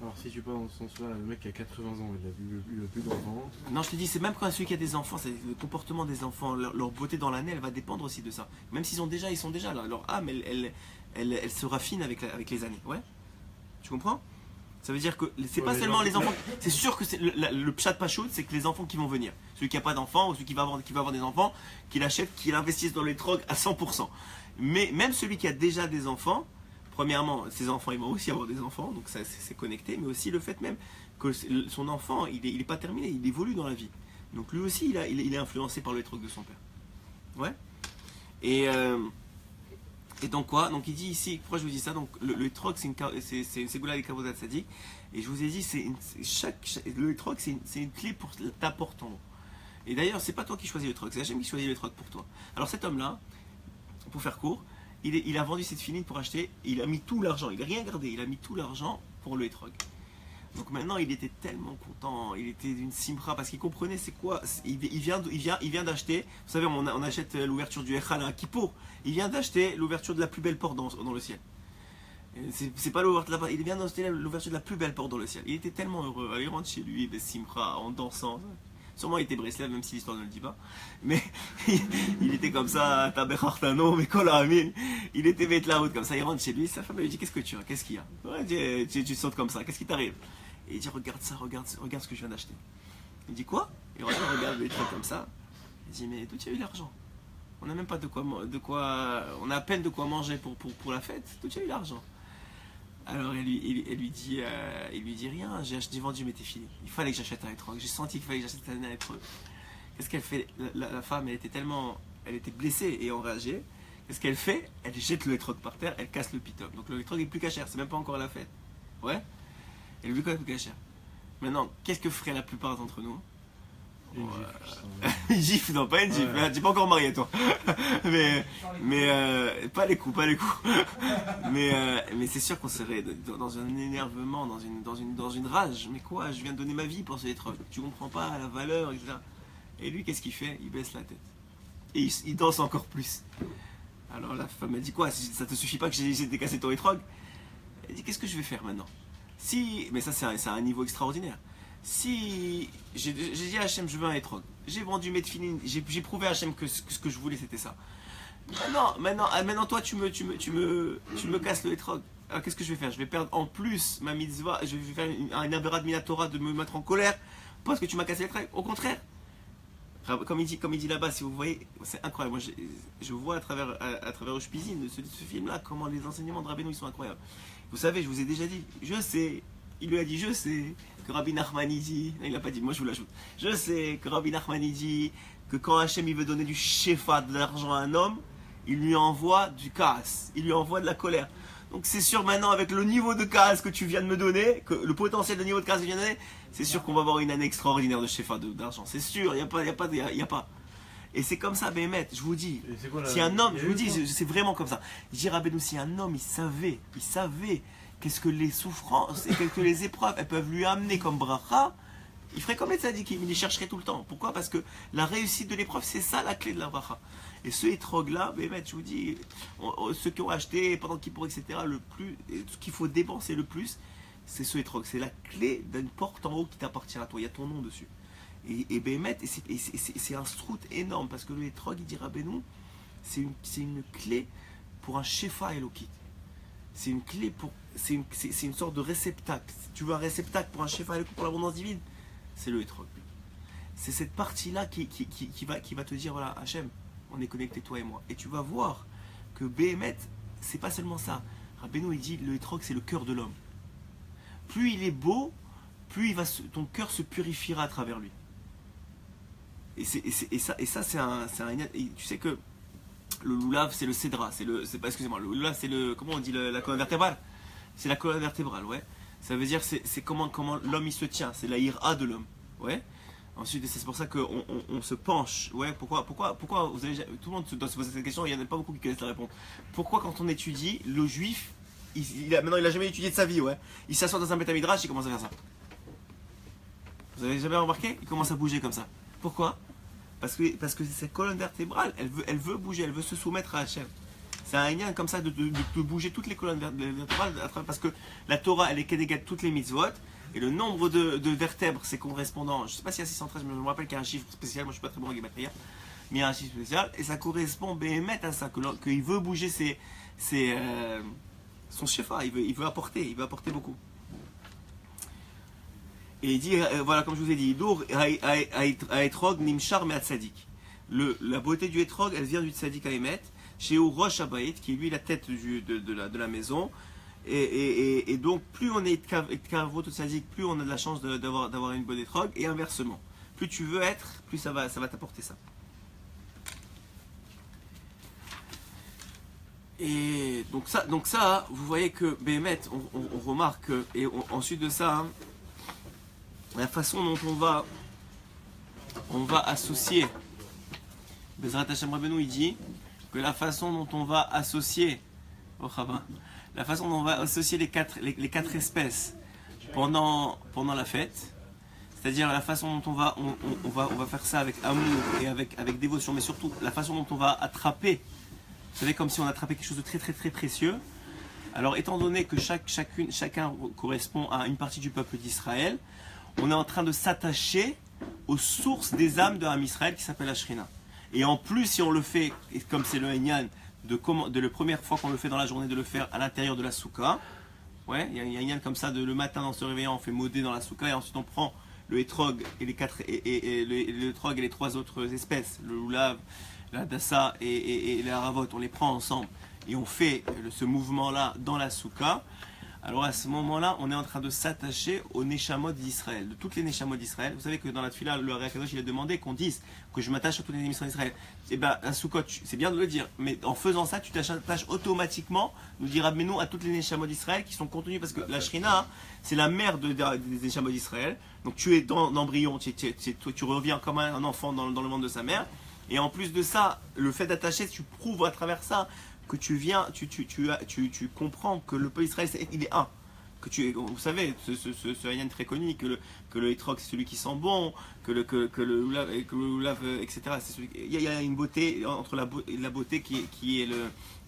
Alors si tu parles dans ce sens-là, le mec qui a 80 ans, il a plus d'enfants. Non, je te dis, c'est même quand celui qui a des enfants, c'est le comportement des enfants, leur beauté dans l'année, elle va dépendre aussi de ça. Même s'ils sont déjà là, leur âme, elle se raffine avec les années. Ouais. Tu comprends? Ça veut dire que c'est pas seulement les enfants. C'est sûr que c'est le pshat pachout, c'est que les enfants qui vont venir. Celui qui n'a pas d'enfants ou celui qui va avoir des enfants, qu'il achète, qu'il investisse dans les drogues à 100%. Mais même celui qui a déjà des enfants, premièrement, ses enfants, ils vont aussi avoir des enfants, donc ça c'est connecté, mais aussi le fait même que son enfant, il est pas terminé, il évolue dans la vie. Donc lui aussi, il est influencé par le drogue de son père. Ouais. Et donc quoi? Donc il dit ici, pourquoi je vous dis ça? Donc le troc c'est une ségoula des kavod tzadik. Et je vous ai dit, le troc c'est une clé pour ta porte en haut. Et d'ailleurs, c'est pas toi qui choisis le troc, c'est Hachem qui choisit le troc pour toi. Alors cet homme-là, pour faire court, il a vendu cette filine pour acheter, il a mis tout l'argent, il n'a rien gardé, il a mis tout l'argent pour le troc. Donc maintenant il était tellement content, il était d'une simra parce qu'il comprenait c'est quoi, il vient d'acheter, vous savez on achète l'ouverture du Echal à Kippour, il vient d'acheter l'ouverture de la plus belle porte dans le ciel. C'est pas l'ouverture de la, il vient d'acheter l'ouverture de la plus belle porte dans le ciel. Il était tellement heureux, il rentre chez lui, simra, en dansant. Sûrement il était Breslev, même si l'histoire ne le dit pas. Mais il était comme ça, Taberartano, mais Kolamin. Il était bête la route comme ça, il rentre chez lui, sa femme lui dit qu'est-ce que tu as, qu'est-ce qu'il y a? Ouais, tu sautes comme ça, qu'est-ce qui t'arrive? Et il dit regarde ça, regarde ce que je viens d'acheter. Il dit quoi? Et regarde les trucs comme ça. Il dit mais d'où tu as eu l'argent? On n'a même pas de quoi, on a à peine de quoi manger pour la fête. D'où tu as eu l'argent? Alors elle lui dit rien, j'ai vendu mes téfilés. Il fallait que j'achète un hétrog. J'ai senti qu'il fallait que j'achète un hétrog. Qu'est-ce qu'elle fait? La femme, elle était blessée et enragée. Qu'est-ce qu'elle fait? Elle jette le hétrog par terre, elle casse le pitom. Donc le hétrog est plus cachère, c'est même pas encore la fête. Ouais? Elle est plus cachère. Maintenant, qu'est-ce que ferait la plupart d'entre nous? Une gifle, non pas une gifle, ouais. Tu n'es pas encore marié toi. mais pas les coups. mais c'est sûr qu'on serait dans un énervement, dans une rage. Mais quoi, je viens de donner ma vie pour ce hétrog. Tu comprends pas la valeur, etc. Et lui, qu'est-ce qu'il fait? Il baisse la tête. Et il danse encore plus. Alors la femme, elle dit quoi? Ça te suffit pas que j'ai décassé ton hétrog? Elle dit qu'est-ce que je vais faire maintenant? Mais ça c'est un niveau extraordinaire. Si j'ai dit à Hachem je veux un hétrog, j'ai vendu mes tefilines, j'ai prouvé à Hachem que ce que je voulais c'était ça. Maintenant toi tu me casses le hétrog. alors qu'est-ce que je vais faire? Je vais perdre en plus ma mitzvah, je vais faire une avéra de Minatora de me mettre en colère parce que tu m'as cassé les traits. Au contraire. Comme il dit là-bas, si vous voyez, c'est incroyable. Moi, je vois à travers Ushpizin, ce film-là, comment les enseignements de Rabbeinu ils sont incroyables. Vous savez, je vous ai déjà dit, je sais, il lui a dit, je sais que Rabbi Nachman il dit, non, il l'a pas dit, moi je vous l'ajoute, je sais que Rabbi Nachman il dit que quand Hachem il veut donner du shefa, de l'argent à un homme, il lui envoie du kaas, il lui envoie de la colère. Donc c'est sûr maintenant avec le niveau de kaas que tu viens de me donner, que le potentiel de niveau de kaas que tu viens de me donner, c'est sûr qu'on va avoir une année extraordinaire de shefa d'argent. C'est sûr, il n'y a pas. Et c'est comme ça, Béhémet, je vous dis. Si un homme, je vous dis, c'est vraiment comme ça. Je dis Rabbeinu, si un homme, il savait qu'est-ce que les souffrances et que les épreuves, elles peuvent lui amener comme bracha, il ferait comme les tzadikim, il les chercherait tout le temps. Pourquoi? Parce que la réussite de l'épreuve, c'est ça la clé de la bracha. Et ce étrog-là, Béhémet, je vous dis, ceux qui ont acheté pendant Kippour, etc., ce qu'il faut dépenser le plus, c'est ce étrog. C'est la clé d'une porte en haut qui t'appartient à toi. Il y a ton nom dessus. Et Béhémet, c'est un strout énorme parce que le étrog, il dit Rabbeinu, c'est une clé pour un shefa elokit. C'est une clé pour. C'est une sorte de réceptacle. Si tu veux un réceptacle pour un shefa elokit, pour l'abondance divine, c'est le étrog. C'est cette partie-là qui va te dire voilà, Hachem, on est connecté toi et moi. Et tu vas voir que Béhémet, c'est pas seulement ça. Rabbeinu, il dit le étrog, c'est le cœur de l'homme. Plus il est beau, plus ton cœur se purifiera à travers lui. Et ça c'est un tu sais que le loulav c'est le cédra, excusez-moi, le loulav c'est le, comment on dit, la colonne vertébrale, c'est la colonne vertébrale, ouais. Ça veut dire c'est comment l'homme il se tient, c'est la ira de l'homme, ouais. Ensuite c'est pour ça qu'on on se penche, ouais. Pourquoi vous avez, tout le monde doit se poser cette question, il n'y en a pas beaucoup qui connaissent la réponse. Pourquoi quand on étudie, le juif maintenant il a jamais étudié de sa vie, ouais, il s'assoit dans un Beth Midrash, il commence à faire ça. Vous avez jamais remarqué? Il commence à bouger comme ça. Pourquoi? Parce que cette colonne vertébrale, elle veut bouger, elle veut se soumettre à Hachem. C'est un lien comme ça de bouger toutes les colonnes vertébrales, parce que la Torah, elle est kénégat toutes les mitzvot, et le nombre de vertèbres, c'est correspondant, je ne sais pas s'il y a 613, mais je me rappelle qu'il y a un chiffre spécial, moi je ne suis pas très bon en guématria, mais il y a un chiffre spécial, et ça correspond Béhémet à ça, qu'il veut bouger son shefa, il veut apporter beaucoup. Et il dit, voilà, comme je vous ai dit, Etrog Nimshar Me'at Tzadik. La beauté du Etrog, elle vient du Tzadik Haemet, chez Rosh Habayit, qui est lui la tête de la maison. Et donc, plus on est Kavot Tzadik, plus on a de la chance d'avoir une bonne Etrog, et inversement. Plus tu veux être, plus ça va t'apporter ça. Et donc ça, vous voyez que Béhémet, on remarque, et ensuite de ça, hein, la façon dont on va associer, Bezrat Hashem Rabbeinu il dit que la façon dont on va associer, la façon dont on va associer les quatre espèces pendant la fête, c'est-à-dire la façon dont on va faire ça avec amour et avec dévotion, mais surtout la façon dont on va attraper, vous savez, comme si on attrapait quelque chose de très très très précieux. Alors étant donné que chacun correspond à une partie du peuple d'Israël, on est en train de s'attacher aux sources des âmes de Ham Israël qui s'appelle la Shrina. Et en plus, si on le fait, comme c'est le Henyan, de la première fois qu'on le fait dans la journée, de le faire à l'intérieur de la Souka. Ouais, il y a un Henyan comme ça, le matin en se réveillant, on fait modé dans la Souka, et ensuite on prend le Etrog et le Etrog et les trois autres espèces, le Lulav, la Dassa et les Haravot, on les prend ensemble et on fait ce mouvement-là dans la Souka. Alors à ce moment-là, on est en train de s'attacher aux Neshamot d'Israël, de toutes les Neshamot d'Israël. Vous savez que dans la Tfila, le Hari Akadosh, il a demandé qu'on dise que je m'attache à toutes les Neshamot d'Israël. Et bien, à Sukkot, c'est bien de le dire, mais en faisant ça, tu t'attaches automatiquement, nous dit Rabbeinu, à toutes les Neshamot d'Israël qui sont contenues, parce que la Shrina, c'est la mère des Neshamot d'Israël. Donc tu es dans l'embryon, tu reviens comme un enfant dans le ventre de sa mère. Et en plus de ça, le fait d'attacher, tu prouves à travers ça que tu comprends que le peuple d'Israël, il est un. Vous savez, ce Hayan très connu, que le Etrog c'est celui qui sent bon, que le Lulav, etc. Il y a une beauté entre la beauté qui est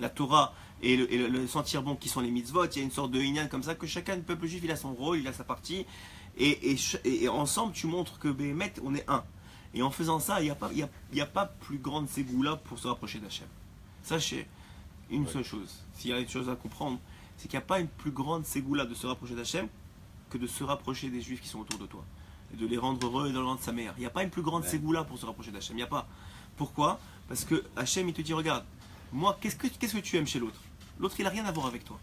la Torah et le sentir bon qui sont les mitzvot. Il y a une sorte de Hayan comme ça, que chacun du peuple juif il a son rôle, il a sa partie. Et ensemble, tu montres que Béhémet, on est un. Et en faisant ça, il n'y a pas plus grande ségoula pour se rapprocher d'Hachem. Sachez une seule chose, s'il y a une chose à comprendre, c'est qu'il n'y a pas une plus grande ségoula de se rapprocher d'Hachem que de se rapprocher des juifs qui sont autour de toi. Et de les rendre heureux et de les rendre sa mère. Il n'y a pas une plus grande ségoula pour se rapprocher d'Hachem. Il n'y a pas. Pourquoi? Parce que Hachem, il te dit, regarde, moi, qu'est-ce que tu aimes chez l'autre? L'autre, il n'a rien à voir avec toi.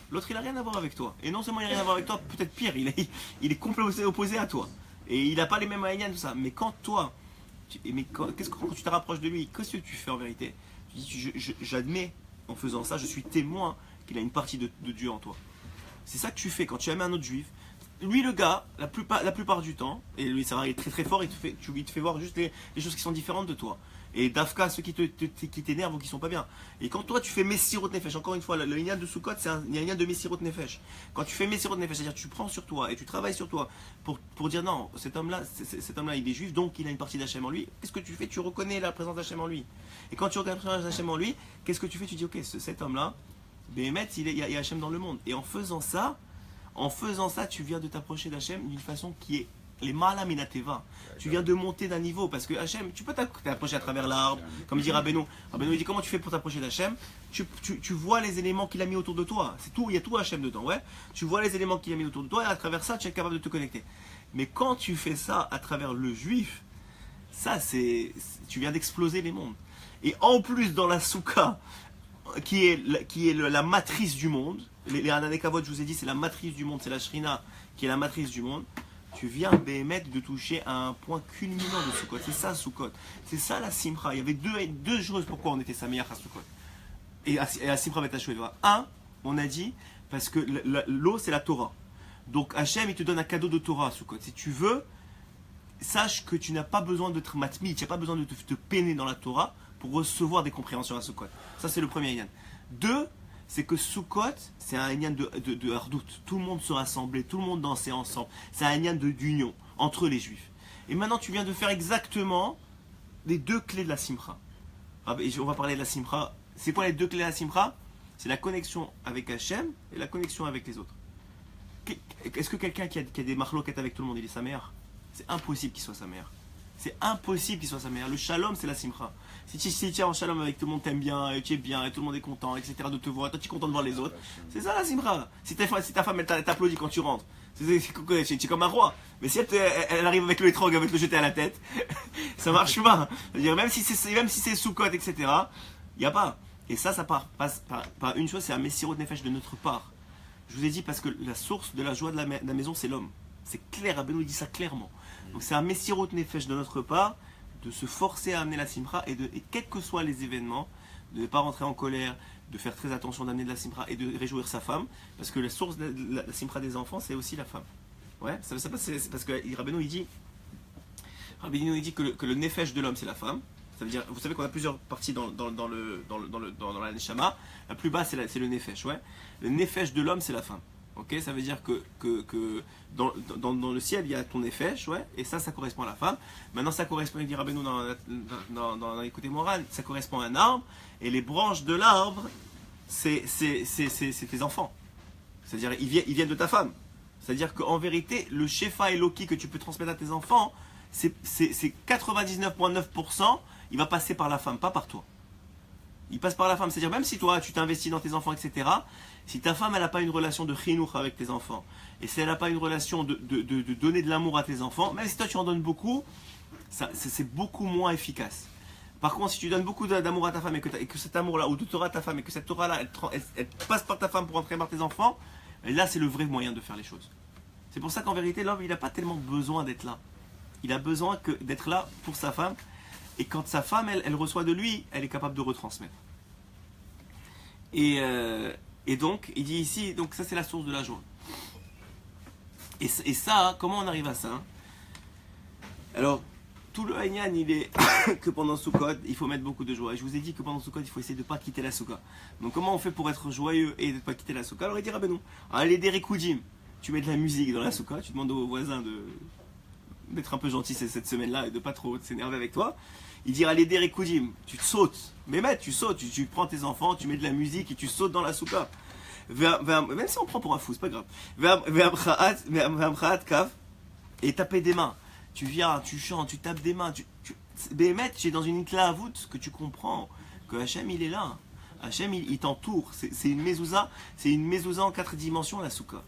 L'autre, il n'a rien à voir avec toi. Et non seulement il n'a rien à voir avec toi, peut-être pire, il est complètement opposé à toi. Et il n'a pas les mêmes moyens, tout ça. Mais quand toi, quand tu te rapproches de lui, qu'est-ce que tu fais en vérité? Tu dis, j'admets, en faisant ça, je suis témoin qu'il a une partie de Dieu en toi. C'est ça que tu fais quand tu aimes un autre juif. Lui, le gars, la plupart du temps, et lui, ça va, il est très très fort, il te fait voir juste les choses qui sont différentes de toi. Et Dafka, ceux qui t'énervent ou qui sont pas bien. Et quand toi, tu fais Messirot Nefesh, encore une fois, le Inyan de Sukkot, c'est un Inyan de Messirot Nefesh. Quand tu fais Messirot Nefesh, c'est-à-dire que tu prends sur toi et tu travailles sur toi pour dire non, cet homme-là, il est juif, donc il a une partie d'Hachem en lui. Qu'est-ce que tu fais? Tu reconnais la présence d'Hachem en lui. Et quand tu reconnais la présence d'Hachem en lui, qu'est-ce que tu fais? Tu dis, ok, cet homme-là, Béhémet, il y a Hachem dans le monde. Et en faisant ça, tu viens de t'approcher d'Hachem d'une façon qui est les malaminateva. Tu viens de monter d'un niveau parce que Hachem, tu peux t'approcher à travers l'arbre, comme il dit Rabbeinu. Rabbeinu dit comment tu fais pour t'approcher d'Hachem? Tu vois les éléments qu'il a mis autour de toi. C'est tout, il y a tout Hachem dedans, ouais. Tu vois les éléments qu'il a mis autour de toi et à travers ça, tu es capable de te connecter. Mais quand tu fais ça à travers le juif, ça tu viens d'exploser les mondes. Et en plus dans la soukha, qui est la matrice du monde. Les Hananekavot, je vous ai dit, c'est la matrice du monde, c'est la Shrina qui est la matrice du monde. Tu viens, Béhémet, de toucher à un point culminant de Sukkot. C'est ça, Sukkot. C'est ça, la Simcha. Il y avait deux choses pourquoi on était Sameach à Sukkot. Et à Simcha Betashoueva. Un, on a dit, parce que l'eau, c'est la Torah. Donc, Hachem, il te donne un cadeau de Torah à Sukkot. Si tu veux, sache que tu n'as pas besoin de te matmid, tu n'as pas besoin de te peiner dans la Torah pour recevoir des compréhensions à Sukkot. Ça, c'est le premier Yann. Deux, c'est que Sukkot, c'est un Inyan de Hardout. Tout le monde se rassemblait, tout le monde dansait ensemble. C'est un Inyan d'union entre les Juifs. Et maintenant, tu viens de faire exactement les deux clés de la Simcha. On va parler de la Simcha. C'est quoi les deux clés de la Simcha? C'est la connexion avec Hachem et la connexion avec les autres. Est-ce que quelqu'un qui a des marloquettes avec tout le monde, il est sa mère? C'est impossible qu'il soit sa mère. C'est impossible qu'il soit sa mère. Le shalom, c'est la simcha. Si tu es en shalom avec tout le monde, t'aime bien, et tu es bien, et tout le monde est content, etc., de te voir, toi tu es content de voir les autres, c'est ça la simcha. Si ta femme, elle t'applaudit quand tu rentres, c'est comme un roi. Mais si elle arrive avec le étrog, avec le jeté à la tête, ça marche pas. C'est-à-dire, même si c'est sous-cote, etc., il n'y a pas. Et ça passe par une chose, c'est un messirot nefesh de notre part. Je vous ai dit parce que la source de la joie de la maison, c'est l'homme. C'est clair, Rabbeinu nous dit ça clairement. Donc c'est un messirot nefesh de notre part de se forcer à amener la simcha et quels que soient les événements, de ne pas rentrer en colère, de faire très attention d'amener de la simcha et de réjouir sa femme, parce que la source de la simcha des enfants, c'est aussi la femme. Ouais, c'est parce que Rabbeinu il dit que le nefesh de l'homme, c'est la femme. Ça veut dire, vous savez qu'on a plusieurs parties dans la neshama. La plus basse, c'est le nefesh, ouais. Le nefesh de l'homme, c'est la femme. Ok, ça veut dire que dans le ciel, il y a ton nefesh, ouais, et ça correspond à la femme. Maintenant, ça correspond, il dit Rabbeinu dans l'écoute morale, ça correspond à un arbre, et les branches de l'arbre, c'est tes enfants. C'est-à-dire, ils viennent de ta femme. C'est-à-dire qu'en vérité, le Shefa Eloki que tu peux transmettre à tes enfants, c'est 99,9%, il va passer par la femme, pas par toi. Il passe par la femme, c'est-à-dire même si toi tu t'investis dans tes enfants, etc., si ta femme elle n'a pas une relation de chinour avec tes enfants, et si elle n'a pas une relation de donner de l'amour à tes enfants, même si toi tu en donnes beaucoup, c'est beaucoup moins efficace. Par contre, si tu donnes beaucoup d'amour à ta femme et que cet amour-là, ou de Torah à ta femme, et que cette Torah-là, elle passe par ta femme pour entrer par tes enfants, et là c'est le vrai moyen de faire les choses. C'est pour ça qu'en vérité, l'homme il n'a pas tellement besoin d'être là. Il a besoin d'être là pour sa femme. Et quand sa femme, elle reçoit de lui, elle est capable de retransmettre. Et donc, il dit ici, donc ça c'est la source de la joie. Et ça, comment on arrive à ça? Alors, tout le Haïnian, il est que pendant Sukkot, il faut mettre beaucoup de joie. Et je vous ai dit que pendant Sukkot, il faut essayer de ne pas quitter la Soukha. Donc comment on fait pour être joyeux et de ne pas quitter la Soukha? Alors il dit, ben non, allez des Rikoudim. Tu mets de la musique dans la Soukha, tu demandes aux voisins d'être un peu gentil cette semaine-là et de pas trop s'énerver avec toi. Il dit allez des Rikoudim, tu te sautes. Mais tu sautes, tu prends tes enfants, tu mets de la musique et tu sautes dans la Soukha. Même si on prend pour un fou, c'est pas grave. Et taper des mains. Tu viens, tu chantes, tu tapes des mains. Béhémet, tu es dans une ikla avout que tu comprends que Hachem il est là. Hachem, il t'entoure. C'est une mezouza en 4 dimensions, la souka.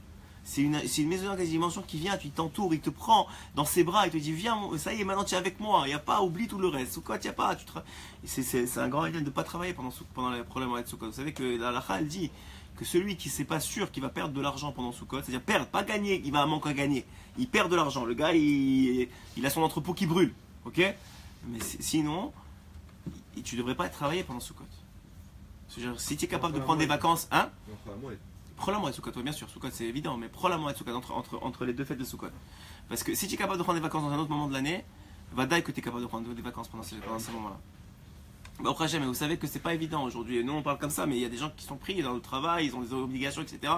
C'est une mezouza en 4 dimensions qui vient, il t'entoure, il te prend dans ses bras, il te dit viens, ça y est, maintenant tu es avec moi, il n'y a pas, oublie tout le reste. Soukot, il n'y a pas. C'est un grand idéal de ne pas travailler pendant les problèmes avec Soukot. Vous savez que la halakha, elle dit que celui qui n'est pas sûr qu'il va perdre de l'argent pendant Soukot, c'est-à-dire perdre, pas gagner, il va un manque à gagner. Il perd de l'argent. Le gars, il a son entrepôt qui brûle. Ok? Mais sinon, tu ne devrais pas travailler pendant Soukot. Si tu es capable de prendre des vacances, hein? Prends la moitié de Soukot, bien sûr, Soukot c'est évident, mais prends la moitié de Soukot entre les deux fêtes de Soukot. Parce que si tu es capable de prendre des vacances dans un autre moment de l'année, va d'ailleurs que tu es capable de prendre des vacances pendant ces moments-là. Bah, après, jamais, vous savez que c'est pas évident aujourd'hui. Nous on parle comme ça, mais il y a des gens qui sont pris dans le travail, ils ont des obligations, etc.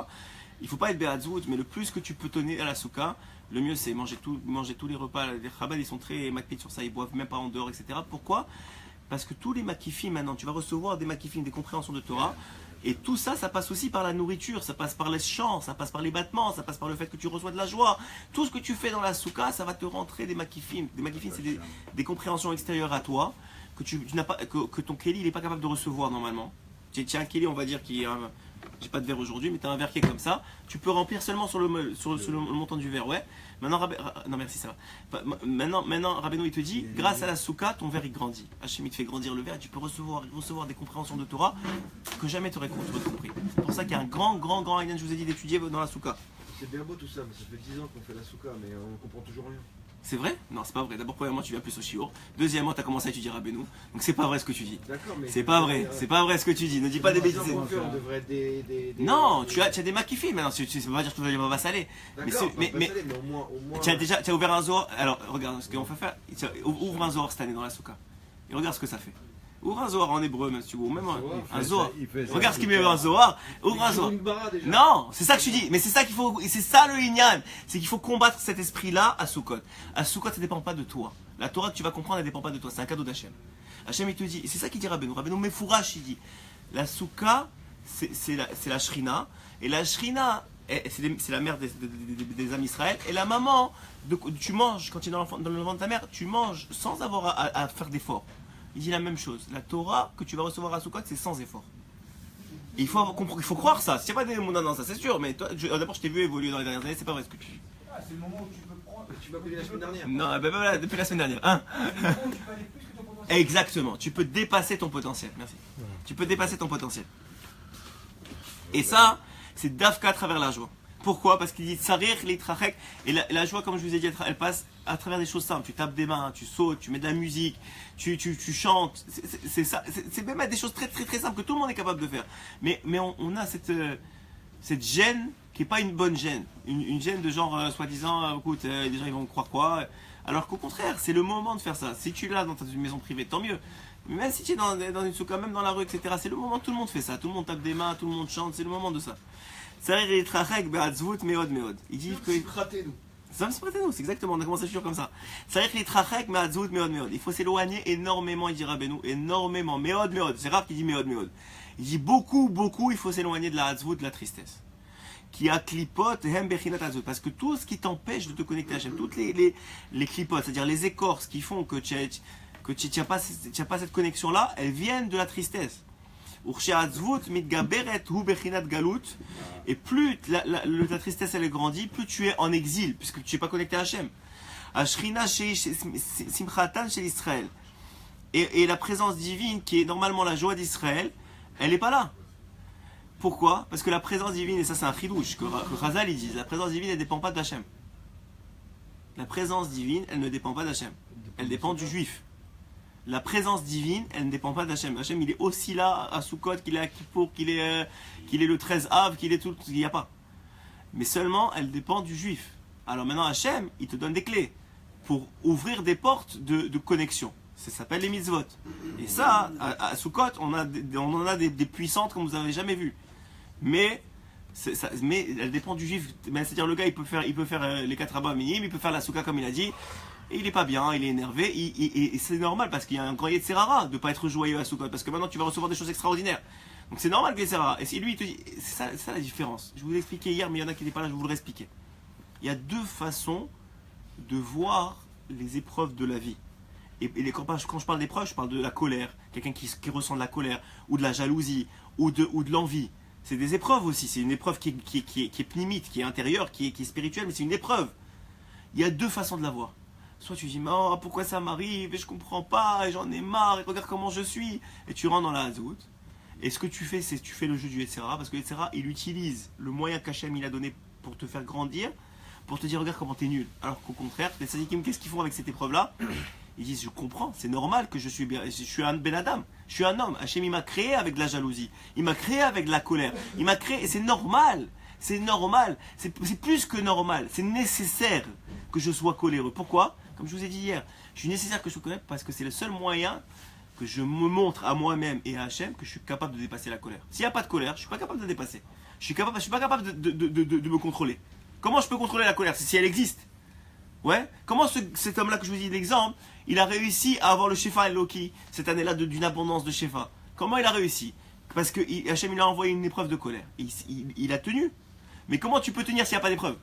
Il ne faut pas être béatzout, mais le plus que tu peux donner à la souka, le mieux c'est manger tous les repas. Les Chabad, ils sont très makpid sur ça, ils boivent même pas en dehors, etc. Pourquoi? Parce que tous les makifim maintenant, tu vas recevoir des makifim, des compréhensions de Torah. Et tout ça, ça passe aussi par la nourriture, ça passe par les chants, ça passe par les battements, ça passe par le fait que tu reçois de la joie. Tout ce que tu fais dans la souka, ça va te rentrer des makifim. Des makifim, c'est des compréhensions extérieures à toi, que tu n'as pas, que ton keli, il n'est pas capable de recevoir normalement. Tu as un keli, on va dire, qui est j'ai pas de verre aujourd'hui, mais tu as un verre qui est comme ça. Tu peux remplir seulement sur le montant du verre, ouais. Maintenant, non merci, ça va. Maintenant, Rabbeinu, il te dit, grâce à la souka, ton verre il grandit. Hachem, il te fait grandir le verre et tu peux recevoir des compréhensions de Torah que jamais tu aurais compris. C'est pour ça qu'il y a un grand idéal, je vous ai dit, d'étudier dans la souka. C'est bien beau tout ça, mais ça fait 10 ans qu'on fait la souka, mais on comprend toujours rien. C'est vrai? Non, c'est pas vrai. D'abord, premièrement, tu viens plus au shiur. Deuxièmement, tu as commencé à étudier Rabbeinu. Donc, c'est pas vrai ce que tu dis. D'accord, mais. C'est pas vrai. C'est pas vrai ce que tu dis. Ne dis pas des bêtises. On devrait Non, tu as des makifim maintenant. Tu ne peux pas dire que tu vas saler. D'accord, mais au moins. tu as ouvert un Zohar. Alors, regarde ce qu'on fait faire. Ouvre un Zohar cette année dans la souka. Et regarde ce que ça fait. Ouvre un Zohar en hébreu, même si tu veux. Ou même un Zohar. Regarde ce qu'il met un Zohar. Ouvre un Zohar. Non, c'est ça que je dis. Mais c'est ça qu'il faut. C'est ça le Inyan. C'est qu'il faut combattre cet esprit-là à Soukot. À Soukot, ça ne dépend pas de toi. La Torah que tu vas comprendre, elle ne dépend pas de toi. C'est un cadeau d'Hachem. Hachem, il te dit. Et c'est ça qu'il dit Rabbeinu. Rabbeinu Mefourash, il dit. La Souka, c'est la Shrina. Et la Shrina, c'est la mère des âmes Israël. Et la maman, tu manges, quand tu es dans le ventre de ta mère, tu manges sans avoir à faire d'efforts. Il dit la même chose. La Torah que tu vas recevoir à Soukot, c'est sans effort. Et il faut croire ça. Si tu n'as pas des mots dans ça, c'est sûr. Mais toi, d'abord, je t'ai vu évoluer dans les dernières années, c'est pas vrai ce que tu dis. Ah, c'est le moment où tu peux prendre. Tu m'as connu la semaine dernière. Non, ben voilà, depuis la semaine dernière. Hein. C'est le moment où tu peux aller plus que ton potentiel. Exactement. Tu peux dépasser ton potentiel. Merci. Tu peux dépasser ton potentiel. Et ça, c'est Dafka à travers la joie. Pourquoi? Parce qu'il dit Tsarir les trachek. Et la joie, comme je vous ai dit, elle passe à travers des choses simples. Tu tapes des mains, tu sautes, tu mets de la musique, tu chantes. C'est ça. C'est même des choses très simples que tout le monde est capable de faire. Mais on a cette gêne qui n'est pas une bonne gêne. Une gêne de genre, soi-disant, écoute, les gens ils vont croire quoi? Alors qu'au contraire, c'est le moment de faire ça. Si tu l'as dans une maison privée, tant mieux. Mais même si tu es dans une souka, même dans la rue, etc., c'est le moment, tout le monde fait ça. Tout le monde tape des mains, tout le monde chante, c'est le moment de ça. Il dit que. Ça c'est exactement, on a commencé à dire comme ça. Il faut s'éloigner énormément, il dit Rabbeinu, énormément. C'est rare qu'il dit meod. Il dit beaucoup, il faut s'éloigner de la hazvut, de la tristesse. Qui a clipote, parce que tout ce qui t'empêche de te connecter à Hachem, toutes les clipotes, c'est-à-dire les écorces qui font que tu n'as pas cette connexion-là, elles viennent de la tristesse. Et plus la tristesse elle grandit, plus tu es en exil, puisque tu n'es pas connecté à Hachem. Et la présence divine, qui est normalement la joie d'Israël, elle n'est pas là. Pourquoi? Parce que la présence divine, et ça c'est un chidouche que Chazal ils disent, la présence divine elle ne dépend pas d'Hachem. La présence divine, elle ne dépend pas d'Hachem. Elle dépend du juif. La présence divine, elle ne dépend pas d'Hachem. Hachem, il est aussi là à Soukot, qu'il est à Kippour, qu'il est le 13 Av, qu'il est tout, il n'y a pas. Mais seulement, elle dépend du juif. Alors maintenant, Hachem, il te donne des clés pour ouvrir des portes de connexion. Ça s'appelle les mitzvot. Et ça, à Soukot, on en a des puissantes comme vous n'avez jamais vu. Mais elle dépend du juif. C'est-à-dire, le gars, il peut faire les 4 rabbins minimes, il peut faire la Souka comme il a dit. Et il n'est pas bien, il est énervé, et c'est normal parce qu'il y a un grand Yetzerara de ne pas être joyeux à Soukot, parce que maintenant tu vas recevoir des choses extraordinaires. Donc c'est normal que Yetzerara. Et si lui il te dit, c'est ça la différence. Je vous l'ai expliqué hier, mais il y en a qui n'étaient pas là, je vais vous le réexpliquer. Il y a deux façons de voir les épreuves de la vie. Quand je parle d'épreuve, je parle de la colère, quelqu'un qui ressent de la colère, ou de la jalousie, ou de l'envie. C'est des épreuves aussi, c'est une épreuve qui est pnimite, qui est intérieure, qui est spirituelle, mais c'est une épreuve. Il y a deux façons de la voir. Soit tu dis, oh, pourquoi ça m'arrive, et je comprends pas, et j'en ai marre, et regarde comment je suis, et tu rentres dans la hazout. Et ce que tu fais, c'est que tu fais le jeu du Yetzirah, parce que le Yetzirah, il utilise le moyen qu'Hachem il a donné pour te faire grandir, pour te dire, regarde comment t'es nul. Alors qu'au contraire, les sadikim, qu'est-ce qu'ils font avec cette épreuve-là? Ils disent, je comprends, c'est normal que je suis un Ben Adam, je suis un homme. Hachem, il m'a créé avec de la jalousie, il m'a créé avec de la colère, il m'a créé, et c'est normal, c'est plus que normal, c'est nécessaire que je sois coléreux. Pourquoi? Comme je vous ai dit hier, je suis nécessaire que je sois coléreux parce que c'est le seul moyen que je me montre à moi-même et à Hachem que je suis capable de dépasser la colère. S'il n'y a pas de colère, je ne suis pas capable de dépasser. Je ne suis pas capable de me contrôler. Comment je peux contrôler la colère? C'est si elle existe. Ouais. Comment cet homme-là que je vous dis l'exemple, il a réussi à avoir le Shefa Eloki cette année-là d'une abondance de Shefa? Comment il a réussi? Parce que Hachem il a envoyé une épreuve de colère. Il a tenu. Mais comment tu peux tenir s'il n'y a pas d'épreuve?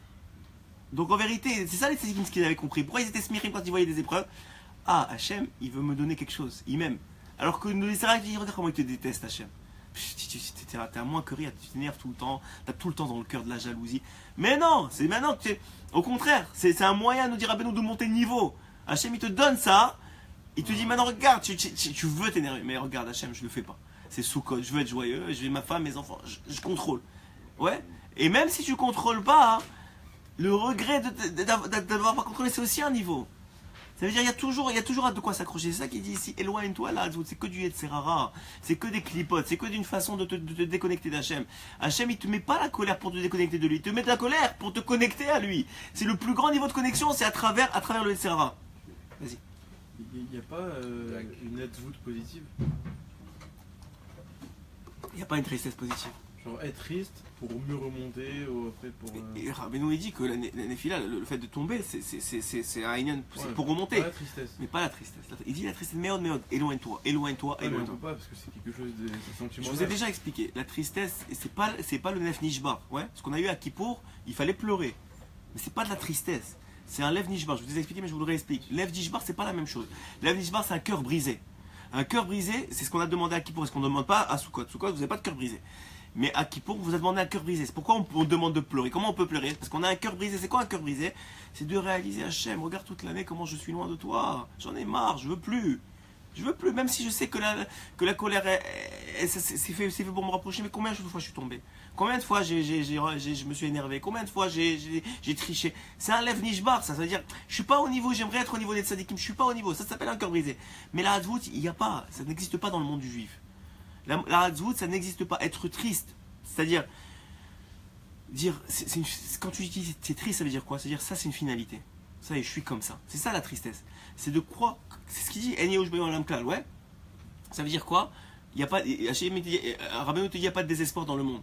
Donc en vérité, c'est ça les tzadikim ce qu'ils avaient compris. Pourquoi ils étaient smirim quand ils voyaient des épreuves? Ah, Hachem, il veut me donner quelque chose. Il m'aime. Alors que nous les Israélites disent, regarde comment il te déteste, Hachem. T'es à moins que rien, tu t'énerves tout le temps, t'as tout le temps dans le cœur de la jalousie. Mais non, c'est maintenant que tu es. Au contraire, c'est un moyen, nous dire à Benoît, de monter de niveau. Hachem, il te donne ça, il te dit maintenant, regarde, tu veux t'énerver. Mais regarde, Hachem, je le fais pas. C'est Soukot, je veux être joyeux, je vais ma femme, mes enfants, je contrôle. Ouais. Et même si tu contrôles pas, le regret d'avoir pas contrôlé, c'est aussi un niveau. Ça veut dire qu'il y a toujours de quoi s'accrocher. C'est ça qu'il dit ici, éloigne-toi là, c'est que du Yetzirara, c'est que des clipotes, c'est que d'une façon de te déconnecter d'Hachem. Hachem, il te met pas la colère pour te déconnecter de lui, il te met de la colère pour te connecter à lui. C'est le plus grand niveau de connexion, c'est à travers le Yetzirara. Vas-y. Il n'y a pas une aide-voûte positive? Il n'y a pas une tristesse positive. Genre être triste pour mieux remonter ou après pour. Et Rabbeinu il dit que la Néphila, le fait de tomber, c'est un inyan, c'est pour remonter. Pas la tristesse. Mais pas la tristesse. Il dit la tristesse, méode, éloigne-toi, éloigne-toi, Ah, mais on éloigne-toi. peut pas parce que c'est quelque chose de sentimental. Je vous ai déjà expliqué, la tristesse, c'est pas le Nef Nishbar. Ouais. Ce qu'on a eu à Kippour, il fallait pleurer. Mais c'est pas de la tristesse. C'est un Lev Nishbar. Je vous ai expliqué, mais je vous le réexplique. Lev Nishbar, c'est pas la même chose. Lev Nishbar, c'est un cœur brisé. Un cœur brisé, c'est ce qu'on a demandé à Kippour. Est-ce qu'on ne demande pas à Soukot? Soukot, vous n'avez pas de cœur brisé. Mais à Kippour, vous a demandé un cœur brisé. C'est pourquoi on demande de pleurer. Comment on peut pleurer? Parce qu'on a un cœur brisé. C'est quoi un cœur brisé? C'est de réaliser, Hachem, regarde toute l'année comment je suis loin de toi. J'en ai marre, je veux plus. Je veux plus, même si je sais que la colère, c'est fait pour me rapprocher. Mais combien de fois je suis tombé? Combien de fois je me suis énervé? Combien de fois j'ai triché? C'est un lève nishbar, ça veut dire, je suis pas au niveau, j'aimerais être au niveau des tzadikim, je suis pas au niveau. Ça s'appelle un cœur brisé. Mais la hadvout, il n'y a pas, ça n'existe pas dans le monde du juif. La hadvout, ça n'existe pas. Être triste, c'est-à-dire, quand tu dis c'est triste, ça veut dire quoi? C'est-à-dire, ça c'est une finalité. Ça y est, je suis comme ça. C'est ça la tristesse. C'est de croire, c'est ce qu'il dit, ouais. Ça veut dire quoi? Il n'y a pas, Rabbeinu te dit, il n'y a pas de désespoir dans le monde.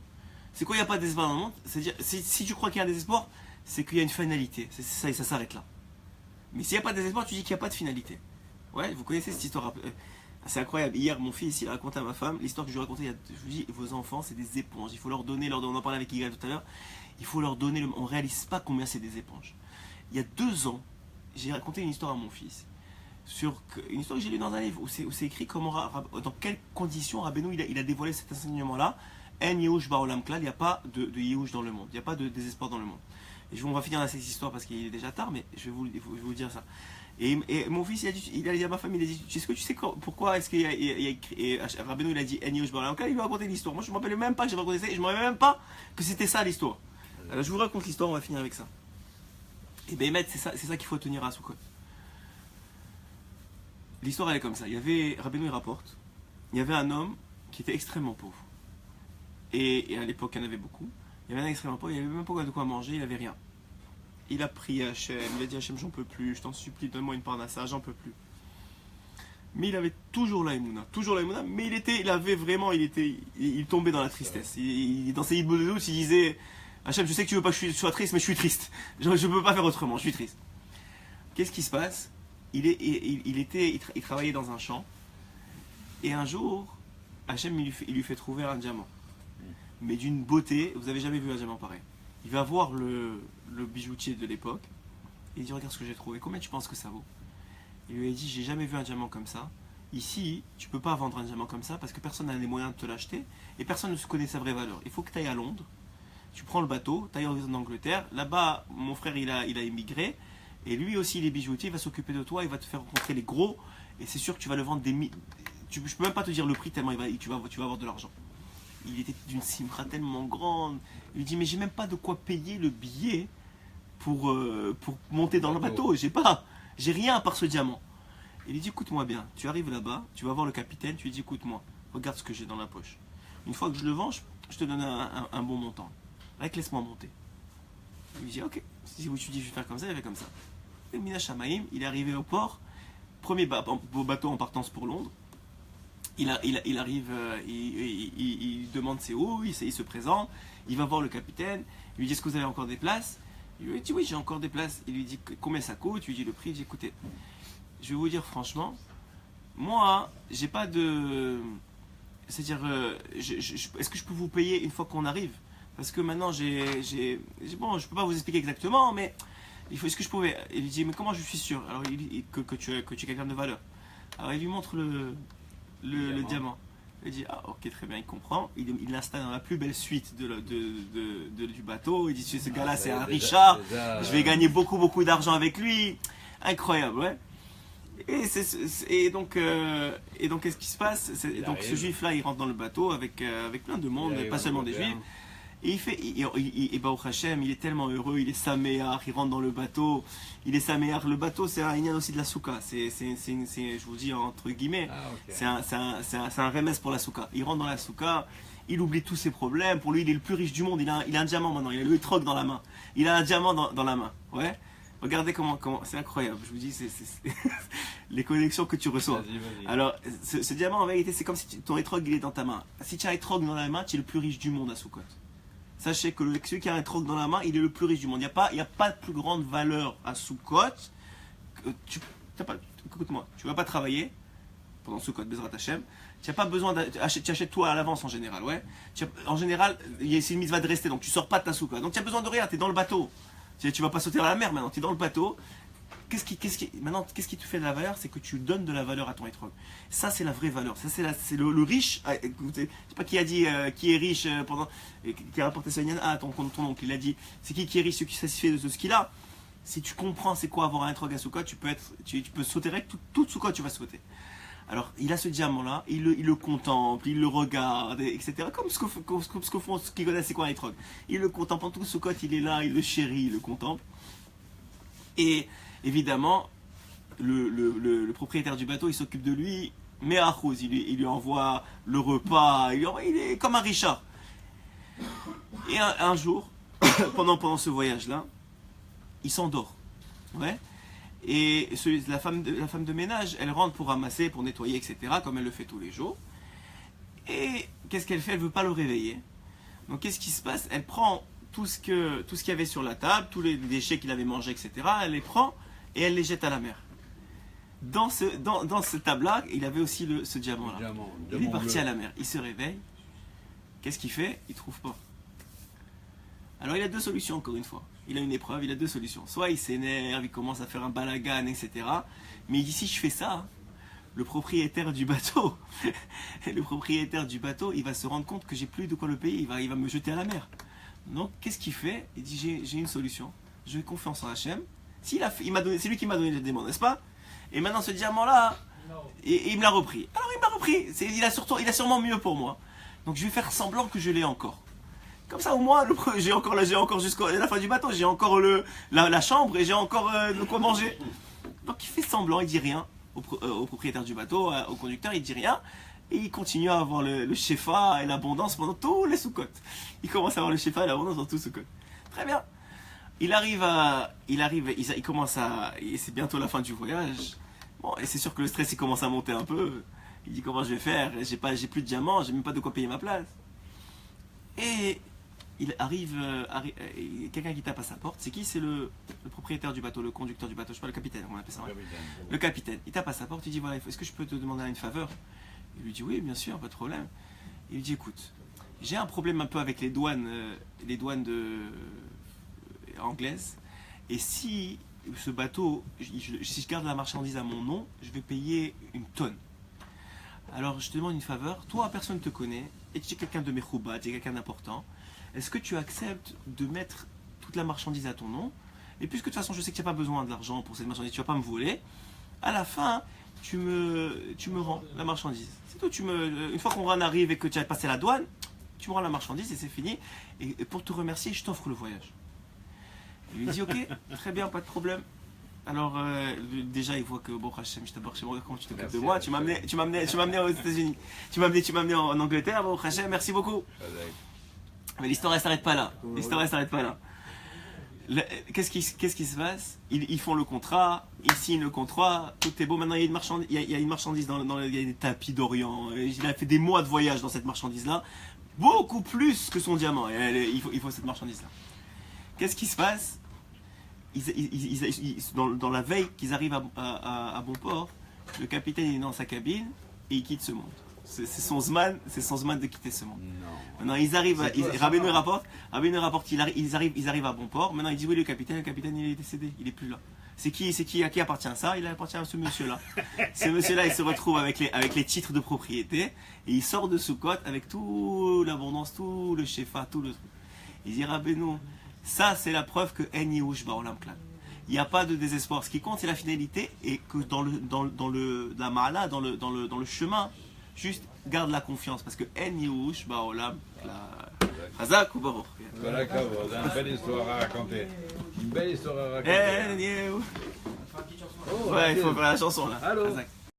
C'est quoi, il n'y a pas de désespoir dans le monde? C'est-à-dire, si tu crois qu'il y a un désespoir, c'est qu'il y a une finalité. C'est ça et ça s'arrête là. Mais s'il n'y a pas de désespoir, tu dis qu'il n'y a pas de finalité. Ouais, vous connaissez cette histoire. C'est incroyable. Hier, mon fils, il a raconté à ma femme l'histoire que je lui racontais. Je vous dis, vos enfants, c'est des éponges. Il faut leur donner, on en parlait avec Yigal tout à l'heure. Il faut leur donner, on ne réalise pas combien c'est des éponges. Il y a 2 ans, j'ai raconté une histoire à mon fils. Une histoire que j'ai lue dans un livre où c'est écrit dans quelles conditions Rabbeinu il a dévoilé cet enseignement-là. En Yehush Ba'olam Klal, il n'y a pas de Yehush dans le monde. Il n'y a pas de désespoir dans le monde. Et on va finir cette histoire parce qu'il est déjà tard, mais je vais vous dire ça. Et mon fils, il a dit à ma femme, il a dit, est-ce que tu sais pourquoi est-ce qu'il y a écrit, Rabbeinu il a dit En Yehush Ba'olam Klal, il lui a raconté l'histoire. Moi je ne me rappelle même pas que j'avais raconté ça, et je ne me rappelle même pas que c'était ça l'histoire. Alors je vous raconte l'histoire, on va finir avec ça. Et bien, c'est ça qu'il faut tenir à Soukot. L'histoire elle est comme ça. Rabbeinu il rapporte, il y avait un homme qui était extrêmement pauvre. Et à l'époque, il y en avait beaucoup. Il y avait un extrêmement pauvre, il n'y avait même pas de quoi manger, il n'avait rien. Il a prié à Hachem, il a dit à Hachem, j'en peux plus, je t'en supplie, donne-moi une parnassa, j'en peux plus. Mais il avait toujours la émouna, mais il tombait dans la tristesse. Dans ses hibou de doute, il disait, Hachem, je sais que tu veux pas que je sois triste, mais je suis triste. Je ne peux pas faire autrement, je suis triste. Qu'est-ce qui se passe? Il travaillait dans un champ, et un jour, Hachem il lui fait trouver un diamant. Mais d'une beauté, vous n'avez jamais vu un diamant pareil. Il va voir le bijoutier de l'époque, et il dit, regarde ce que j'ai trouvé, combien tu penses que ça vaut? Il lui a dit, j'ai jamais vu un diamant comme ça. Ici, tu peux pas vendre un diamant comme ça parce que personne n'a les moyens de te l'acheter et personne ne se connaît sa vraie valeur. Il faut que tu ailles à Londres, tu prends le bateau, tu ailles en Angleterre. Là-bas, mon frère, il a émigré et lui aussi, il est bijoutier, il va s'occuper de toi, il va te faire rencontrer les gros et c'est sûr que tu vas le vendre je peux même pas te dire le prix tellement tu vas avoir de l'argent. Il était d'une simra tellement grande. Il lui dit, mais j'ai même pas de quoi payer le billet pour monter dans le bateau. J'ai rien à part ce diamant. Il lui dit, écoute-moi bien, tu arrives là-bas, tu vas voir le capitaine, tu lui dis, écoute-moi, regarde ce que j'ai dans la poche. Une fois que je le vends, je te donne un bon montant. Avec, laisse-moi monter. Il lui dit, ok, si tu dis, je vais faire comme ça, il fait comme ça. Et Mina Shamaim, il est arrivé au port, premier bateau en partance pour Londres. Il arrive, il demande c'est où, il se présente, il va voir le capitaine, il lui dit, est-ce que vous avez encore des places? Il lui dit, oui, j'ai encore des places. Il lui dit, combien ça coûte? Il lui dit le prix. Il dit, écoutez, je vais vous dire franchement, moi, j'ai pas de... C'est-à-dire, est-ce que je peux vous payer une fois qu'on arrive? Parce que maintenant, bon, je peux pas vous expliquer exactement, mais est-ce que je pouvais? Il lui dit, mais comment je suis sûr alors, que tu es quelqu'un de valeur? Alors, il lui montre le diamant. Il dit, ah ok, très bien, il comprend. Il l'installe dans la plus belle suite du bateau. Il dit, ce gars-là, c'est un Richard. Je vais gagner beaucoup d'argent avec lui. Incroyable, ouais. Et donc, qu'est-ce qui se passe? Donc, ce juif-là, il rentre dans le bateau avec plein de monde, pas seulement des juifs. Et et Baruch Hashem, il est tellement heureux, il est saméach, il rentre dans le bateau, il est saméach. Le bateau, c'est un inyan aussi de la souka. Je vous dis entre guillemets, c'est un remès pour la souka. Il rentre dans la souka, il oublie tous ses problèmes. Pour lui, il est le plus riche du monde. Il a un diamant maintenant, il a le hétrog dans la main. Il a un diamant dans la main. Ouais. Regardez comment c'est incroyable. Je vous dis, c'est les connexions que tu reçois. Vas-y. Alors, ce diamant, en vérité, c'est comme si ton hétrog, il est dans ta main. Si tu as un hétrog dans la main, tu es le plus riche du monde à Soukot. Sachez que celui qui a un hétrog dans la main, il est le plus riche du monde. Il n'y a pas de plus grande valeur à Soukot. Écoute-moi, tu ne vas pas travailler pendant Soukot, Bezrat Hashem. Tu n'as pas besoin tu achètes toi à l'avance en général. Ouais. En général, c'est une mitzvah de rester, donc tu ne sors pas de ta Soukot. Donc tu as besoin de rien, tu es dans le bateau. Tu ne vas pas sauter dans la mer maintenant, tu es dans le bateau. Maintenant, qu'est-ce qui te fait de la valeur? C'est que tu donnes de la valeur à ton hétrog. Ça, c'est la vraie valeur. Ça, c'est le riche. Je sais pas qui a dit qui est riche qui a rapporté ça. Ton oncle, il a dit c'est qui est riche, celui qui satisfait de ce qu'il a. Si tu comprends c'est quoi avoir un hétrog à Soukot, tu peux sauter avec toute Soukot, tu vas sauter. Alors, il a ce diamant-là, il le contemple, il le regarde, etc. Comme ce que font ceux qui connaissent c'est quoi un hétrog. Il le contemple en tout Soukot, il est là, il le chérit, il le contemple. Et évidemment, le propriétaire du bateau, il s'occupe de lui, mais à Khouz, il lui envoie le repas, il est comme un Richard. Et un jour, pendant ce voyage-là, il s'endort. Ouais. Et la femme de ménage, elle rentre pour ramasser, pour nettoyer, etc., comme elle le fait tous les jours. Et qu'est-ce qu'elle fait? Elle ne veut pas le réveiller. Donc qu'est-ce qui se passe? Elle prend tout ce qu'il y avait sur la table, tous les déchets qu'il avait mangés, etc., elle les prend et elle les jette à la mer. Dans ce table-là, il avait aussi ce diamant-là. Il est parti à la mer. Il se réveille. Qu'est-ce qu'il fait? Il ne trouve pas. Alors il a deux solutions, encore une fois. Il a une épreuve, il a deux solutions. Soit il s'énerve, il commence à faire un balagan, etc. Mais il dit, si je fais ça, le propriétaire du bateau, il va se rendre compte que j'ai plus de quoi le payer, il va me jeter à la mer. Donc qu'est-ce qu'il fait? Il dit, j'ai une solution. Je fais confiance en Hachem. C'est lui qui m'a donné la demande, n'est-ce pas? Et maintenant ce diamant-là, il me l'a repris. Alors il m'a repris. Il a sûrement mieux pour moi. Donc je vais faire semblant que je l'ai encore. Comme ça, au moins, j'ai encore jusqu'à la fin du bateau, j'ai encore la chambre et j'ai encore de quoi manger. Donc il fait semblant, il dit rien au propriétaire du bateau, au conducteur, il dit rien. Et il continue à avoir le shefa et l'abondance pendant tous les Soukot. Il commence à avoir le shefa et l'abondance dans tous les Soukot. Très bien. Il commence et c'est bientôt la fin du voyage. Bon, et c'est sûr que le stress, il commence à monter un peu. Il dit, comment je vais faire? J'ai plus de diamants, j'ai même pas de quoi payer ma place. Et il arrive, quelqu'un qui tape à sa porte. C'est qui? C'est le propriétaire du bateau, le conducteur du bateau, je sais pas, le capitaine, on appelle ça. Ouais. Le capitaine. Il tape à sa porte, il dit, voilà, est-ce que je peux te demander une faveur? Il lui dit, oui, bien sûr, pas de problème. Il lui dit, écoute, j'ai un problème un peu avec les douanes anglaises, et si ce bateau, si je garde la marchandise à mon nom, je vais payer une tonne. Alors je te demande une faveur, toi personne ne te connaît, et tu es quelqu'un de Mechouba, tu es quelqu'un d'important, est-ce que tu acceptes de mettre toute la marchandise à ton nom? Et puisque de toute façon je sais que tu n'as pas besoin de l'argent pour cette marchandise, tu ne vas pas me voler, à la fin tu me rends la marchandise. C'est tout, une fois qu'on arrive et que tu as passé la douane, tu me rends la marchandise et c'est fini. Et pour te remercier, je t'offre le voyage. Il lui dit ok, très bien, pas de problème. Alors déjà il voit que bon Hachem, je t'aborde chez moi, comment tu t'occupes de moi, tu m'as amené aux États-Unis, tu m'as amené en Angleterre, bon Hachem, merci beaucoup. Mais l'histoire elle s'arrête pas là. L'histoire elle s'arrête pas là. Qu'est-ce qui se passe? Ils font le contrat, ils signent le contrat, tout est beau. Maintenant il y a une marchandise, il y a des tapis d'Orient. Il a fait des mois de voyage dans cette marchandise là, beaucoup plus que son diamant. Il faut cette marchandise là. Qu'est-ce qui se passe? Dans la veille qu'ils arrivent à bon port, le capitaine est dans sa cabine et il quitte ce monde. C'est son zman de quitter ce monde. Non. Maintenant ils arrivent, Rabbeinu rapporte, ils arrivent à bon port. Maintenant il dit oui le capitaine il est décédé, il est plus là. À qui appartient ça? Il appartient à ce monsieur-là. Ce monsieur-là il se retrouve avec les titres de propriété et il sort de Soukot avec toute l'abondance, tout le shefa, tout le truc. Il dit Rabbeinu, ça c'est la preuve que En Yehush Ba'olam Klal. Il n'y a pas de désespoir. Ce qui compte c'est la finalité et que dans la ma'ala, dans le chemin, juste garde la confiance parce que En Yehush Ba'olam Klal. Chazak ou Baruch. Voilà, une belle histoire à raconter. Une belle histoire à raconter. En Yehush. Ouais, il faut faire la chanson là. Allô. Chazak.